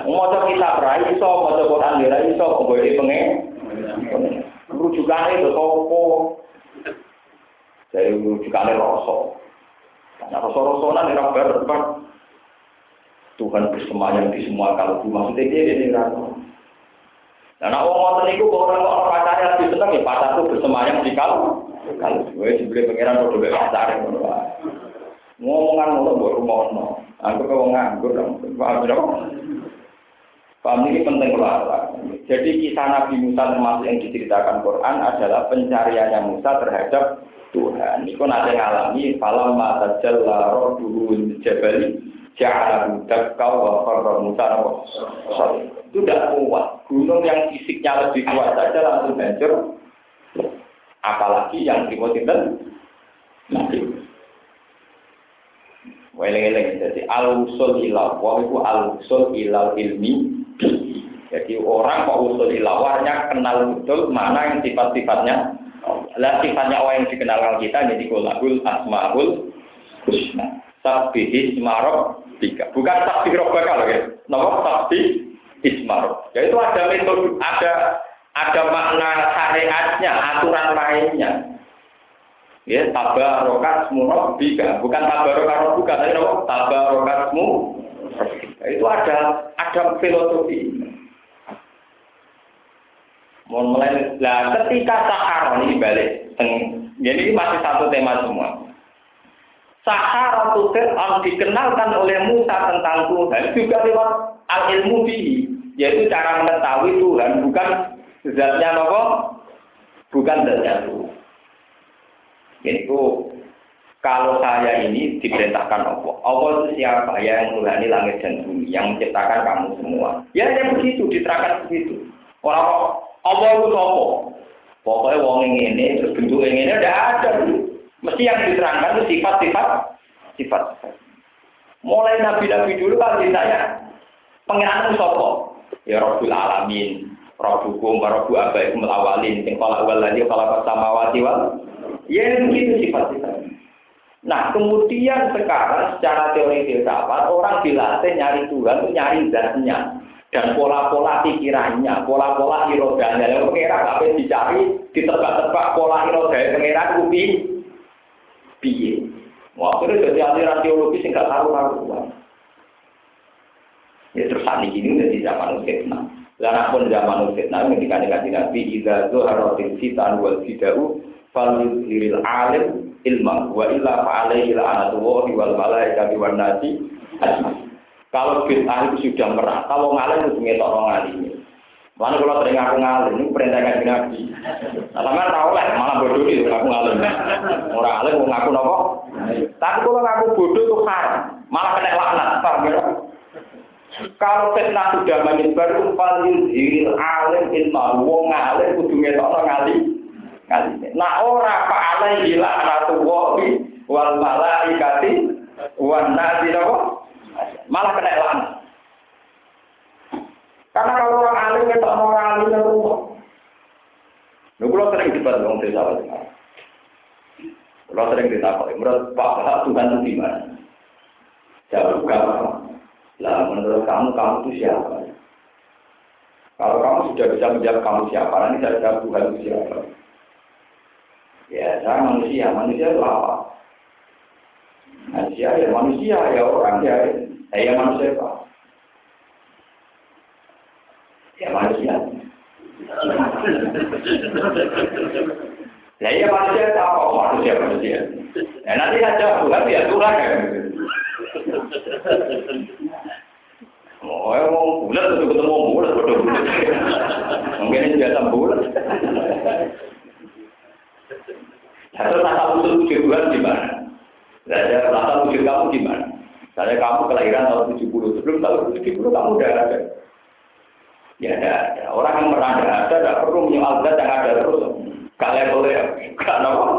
Mau kita berai iso, mau Quran dira iso, boleh pengen. Rujukannya itu topo. Saya rujukannya rosok. Nah, rosok-rosokan ini rabar. Tuhan bersemayam di semua kalbu. Maksudnya dia ini rasa. Nah, nak orang ngoten niku orang pacarnya lebih seneng ya pacarku bersemayam di kalbu. Kalau gue dibeli pangeran udah be pacar ngono wae. Ngomongan ngono mbok rumono. Aku kok nganggur dong. Paham ini penting lah. Jadi kisah Nabi Musa termasuk yang diceritakan Quran adalah pencariannya Musa terhadap Tuhan. Niku nate ngalami falamma tajalla rabbuhu jabali ja'ala dakau wa qarra Musa. Itu tidak kuat. Gunung yang fisiknya lebih kuat saja langsung hancur. Apalagi yang dimutin nanti. Weleng-weleng. Jadi al-usul ilah. Wa itu al-usul ilal ilmi. Jadi orang kok usul ilawarnya kenal betul mana yang sifat-sifatnya. Lah sifatnya orang yang dikenal kita jadi qulul asmaul husna. Sabih ismarok tiga. Bukan sabih robbaka loh ya. Nomor sabih ismarok. Ya itu ada metode, ada makna syariatnya, aturan mainnya. Ya tabarokasmu rabbika. Bukan tabarokasmu bukan tapi nomor tabarokasmu. Itu ada filosofi. Mulai lah ketika sahar ini balik. Jadi masih satu tema semua. Sahar atau Fir'aun dikenalkan oleh Musa tentang Tuhan juga lewat al-ilmu bihi, yaitu cara mengetahui Tuhan bukan zatnya apa? Bukan zatnya Tuhan. Jadi kalau saya ini diperintahkan Allah itu siapa yang mengulangi langit dan bumi, yang menciptakan kamu semua. Ya yang begitu, diterangkan begitu. Orang Allah itu apa? Pokoknya wong ini terus bentuk ini ada. Mesti yang diterangkan itu sifat. Mulai nabi-nabi dulu kan ditanya, pengiran itu apa? Ya Rabbul Alamin, Rabbukum wa Rabbu abaikum al-awwalin, sing qala walladzi khalaqa samawati wal. Ya begitu sifat-sifat. Nah, kemudian sekarang secara teori filsafat orang dilatih nyari Tuhan itu nyari zatnya dan pola-pola pikirannya, pola-pola irodanya. Yang pengira sampai dicari, ditebak-tebak pola irodanya pengira ubi piye. Wah, akhirnya jadi aliran teologis yang nggak tahu-tahuan. Ya terus saat ini udah di zaman fitnah. Lalu pun zaman fitnah ketika Nabi Idza zuharatil fitan wal fidau falil alim ilma wa illa fa'alaihi la'natullahi wal malaikati wan nasi ajmain. Kalau fitnah itu sudah merata, wong alim itu ngetok wong alim. Mana kalau sering aku ngalim, ini perintah kanjeng Nabi. Nah, sama tahu lah, malah bodoh itu aku ngalim. Orang alim mau ngaku nopo. Tapi kalau ngaku bodoh itu haram, malah kena laknat. Kalau fitnah sudah menyebar, falil hiril alim ilma, wong alim kudu ngetok wong alim. Nah, ora fa'alaihi la'natullahi wal malaikati Wana dino malah kena laknat. Karena kalau orang alim itu orang alim yang rumah. Kalau sering debat dengan desa Walengar. Kalau sering ditakoi, menurut Pak Tuhan itu di mana? Jawab kamu. Lah menurut kamu itu siapa? Kalau kamu sudah bisa menjawab kamu siapa, nanti saya jawab Tuhan itu siapa? Ya, saya manusia itu apa? Manusia ya orang ya, saya manusia apa? Ya manusia. Lah iya manusia apa? Manusia. Nah, nanti saja Tuhan ya Tuhan ya. Mau bulat atau ketemu bulat, bodoh. Mungkin ini biasa bulat. Satu rasa wujud Tuhan di mana? Rasa wujud kamu di mana? Misalnya kamu kelahiran tahun 70, sebelum tahun 70 kamu udah ada. Ya ada. Orang yang pernah ada tidak perlu menyoal zat yang ada terus. Gak boleh, gak apa.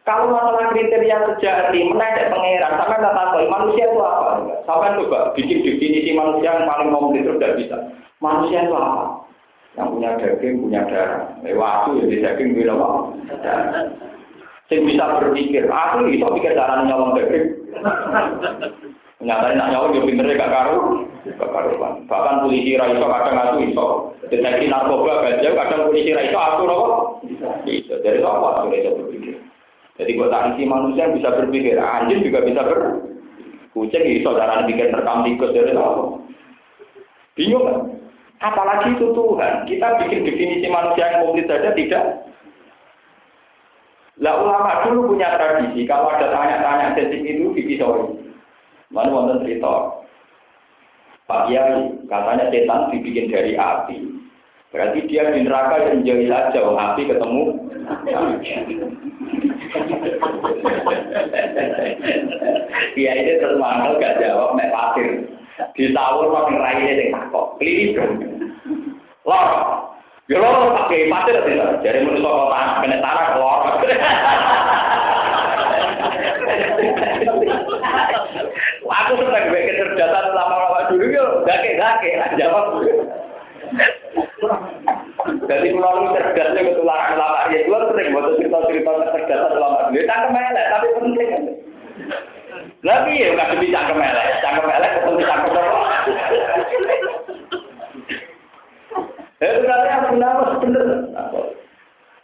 Kalau masalah kriteria sejati, menaik pangeran, sampai nggak tahu manusia itu apa? Sampai coba bikin definisi manusia yang paling komplit itu tidak bisa. Manusia itu apa? Yang punya daging, punya darah. Waktu ya di daging bilang apa? Saya bisa berpikir, aku bisa pikir cara nyolong daging. Nyatanya nak nyolong, dia pinternya gak karuan. Bahkan polisi raiso kadang aku iso. Deteksi narkoba gajah, kadang polisi raiso aku loh. Bisa. Jadi apa? Aku bisa berpikir. Jadi kota isi manusia bisa berpikir, anjing juga bisa kucing iso cara bikin rekam tikus dari apa? Bingung kan? Apalagi itu Tuhan. Kita bikin definisi manusia yang komplit saja tidak. Lah ulama dulu punya tradisi, kalau ada tanya-tanya sensitif itu dipisoi. Mana wonten cerita. Pak Kiai katanya setan dibikin dari api. Berarti dia di neraka yang menjauhi saja, api ketemu. Dia ini terus gak jawab, mek pasir. Ditawur pakai raine sing takok. Klinis dong. Lor. Ya lor pakai pasir tidak. Jadi manusia kok tanah kena tanah lor. Aku senang gue kecerdasan lama-lama dulu yo, gake jawab. Jadi kalau cerdasnya ketularan lama ya dua sering buat cerita-cerita kecerdasan lama dulu. Cangkem elek tapi penting. Lagi ya nggak bisa cangkem elek ketemu cangkem apa? Itu katanya benar.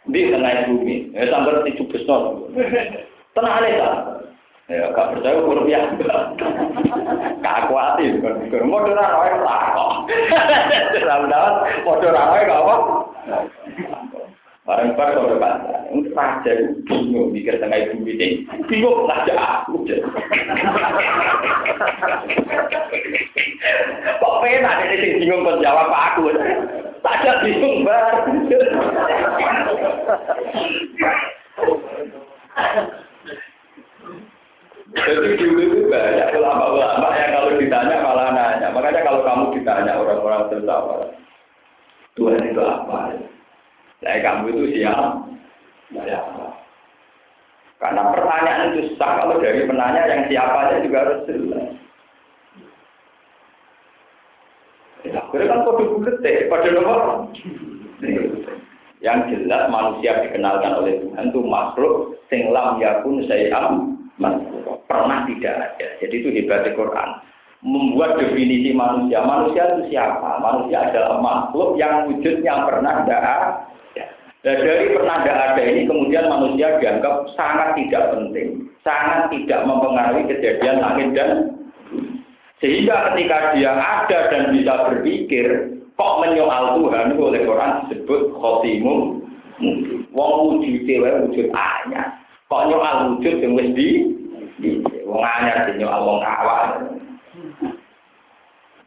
Di tengah bumi, sambil itu besar. Tenang aja. Ya, gak percaya rupiah. Gak kuatir, modal orang tak kok. Dalam modal orang gak apa. Barang-barang kalau bahasa, raja bingung mikir tengah ibu ini, bingung raja aku. Kok pernah ada yang bingung menjawab aku? Saja bingung banget. Jadi dulu itu banyak ulama-ulama yang kalau ditanya malah nanya. Makanya kalau kamu ditanya orang-orang tertawa, Tuhan itu apa? Nah, kamu itu siapa? Karena pertanyaan itu sah kalau dari penanya yang siapanya juga harus jelas. Akhirnya kan kode bulat pada nomor. Yang jelas manusia dikenalkan oleh Tuhan itu makhluk sing lam yakun syai'am pernah tidak ada. Jadi itu hebatnya Quran. Membuat definisi manusia. Manusia itu siapa? Manusia adalah makhluk yang wujudnya pernah tidak ada. Nah, dari pernah tidak ada ini kemudian manusia dianggap sangat tidak penting, sangat tidak mempengaruhi kejadian langit dan sehingga ketika dia ada dan bisa berpikir, kok menyoal Tuhan oleh Quran disebut khotimum. Wong wujud anyar. Kok nyoal wujud yang wis di wong anyar nyoal wong awal.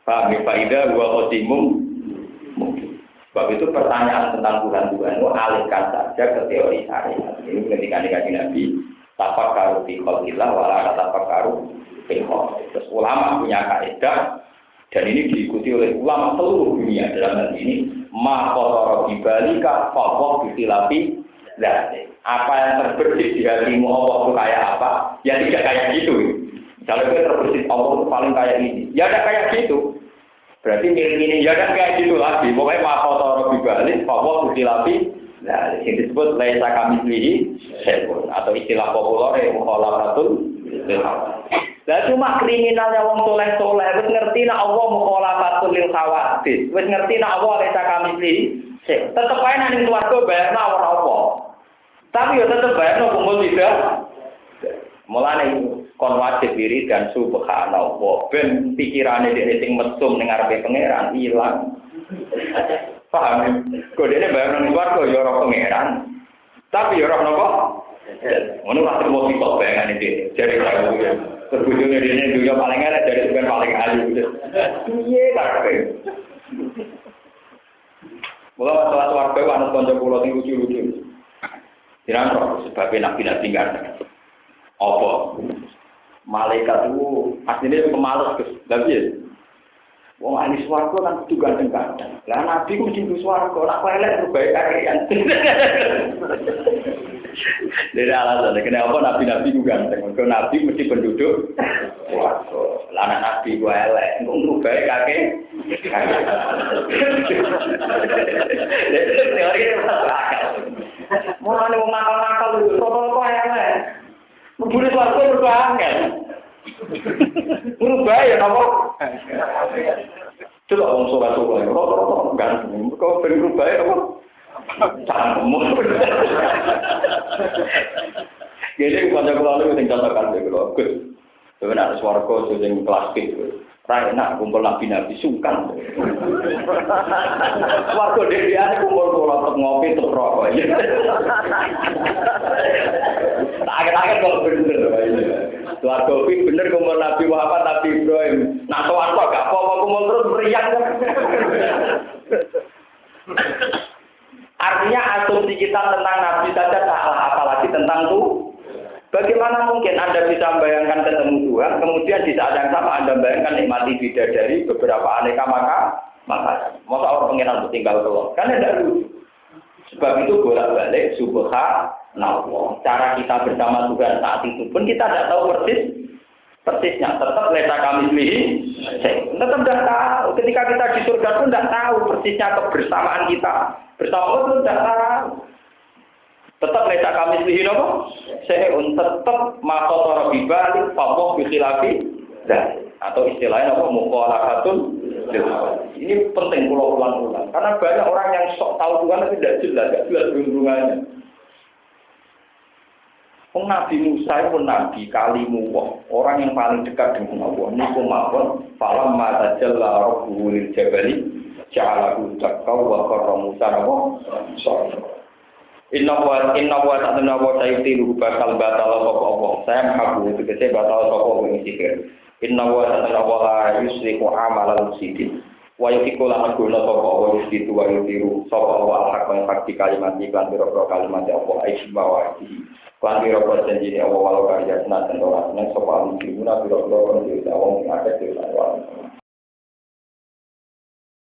Paham ya faedah wa khotimum. Sebab itu pertanyaan tentang Tuhan itu alihkan saja ke teori syariat. Ini ketika dikaji Nabi tafakkaru fi khalqillah wa la tafakkaru fi khalq. Terus ulama punya kaidah dan ini diikuti oleh ulama seluruh dunia dalam hal ini ma qara bibalika fa wa bi khilafi dzalik. apa yang terbersih di hatimu Allah itu kayak apa? Ya tidak kayak gitu. Kalau itu terbersih Allah itu paling kayak ini. Ya ada kayak gitu. Berarti ini ya ada kayak gitu lagi. Pokoknya makotoro bibalik, Allah dilapi. Nah, yang disebut laisa kamitslihi syai'un atau istilah populer yang mukhalafatul lil hawa. Lah cuma kriminalnya wong soleh-soleh wis ngerti nek Allah mukhalafatul lil hawadits. Wis ngerti nek Allah laisa kamitslihi syai'un. Tetep ae nang swarga bayarna ora apa. Tapi yo tetep bayarna kumpul tidak. Mulane kon wajib diri dan subhanallah ben pikirane dhewe sing mesum ning ngarepe pangeran ilang. Paham? Kodene bayar nang swarga ya ora pangeran. Tapi ya ora napa? Ngono lah terus kok bayangane iki. Jadi kalau terbujune dene dunya paling elek dari seben paling ayu. Piye karepe? Mula masalah swarga ana kanca kula sing lucu-lucu. Dirangkok sebabnya nabi-nabi kan. Apa? Malaikat itu aslinya pemalas Gus. Lah piye? Wong ahli swarga kan kudu ganteng-ganteng. Lah nabi ku mesti swarga, nek elek bae kakean. Dene alasan kenapa nabi-nabi ku ganteng. Mergo nabi mesti penduduk swarga. Lah anak nabi ku elek, engko bae kake. Teori akal. Mulane wong nakal-nakal rata-rata elek. Mbune swarga berbanget. Berubah ya napa? Coba wong sobat-sobat rata-rata ganteng. Kok ben berubah ya apa? Cangkemmu. Jadi kanca kula niku sing contohkan kula. Gus. Sebenarnya swarga sing kelas gitu. Ra enak kumpul nabi-nabi sungkan. Swarga dhewean kumpul kula ngopi terus rokok. Akhir-akhir kalau bener. Swarga kuwi bener kumpul Nabi Muhammad, Nabi Ibrahim. Nak sowan kok gak apa-apa kumpul terus meriang. Artinya asumsi kita tentang Nabi saja salah, apalagi tentang Tuhan. Bagaimana mungkin Anda bisa membayangkan ketemu Tuhan, kemudian di saat yang sama Anda bayangkan nikmati bidadari beberapa aneka makanan. Masa orang pengiran tinggal keluar? Kan tidak lucu. Sebab itu bolak-balik subhanallah. Cara kita bersama Tuhan saat itu pun kita tidak tahu persisnya. Tetap laisa kamitslihi syai'un. Tetap tidak tahu. Ketika kita di surga pun tidak tahu persisnya kebersamaan kita. Bersama Allah pun tidak tahu. Tetap laisa kamitslihi syai'un. Tetap makotoro bibalik fawwah bikhilafi atau istilahnya mukhalafatul. Ini penting pulau ulang-ulang karena banyak orang yang sok tahu Tuhan tapi tidak jelas hubungannya. Nabi Musa pun nabi kalimu orang yang paling dekat dengan Allah. Niku mawon falam ma tajalla rabbuhu lil jabali ja'alahu dakka wa qarra Musa Inna wa ta'ala wa ta'itilu bakal batal sapa Allah. Saya mengaku itu kese batal sapa wong sihir. Inna wa ta'ala wa la yusriku amalan mufsidin. Wa yuqiqul guna sapa wa yusitu wa yutiru sapa wa al-haq wa fakti kalimat iklan biro kalimat Allah aisba wa ihi. Lan biro janji Allah walau karya senat dan ora seneng sapa al-mufsiduna biro kon dhewe wong sing akeh dhewe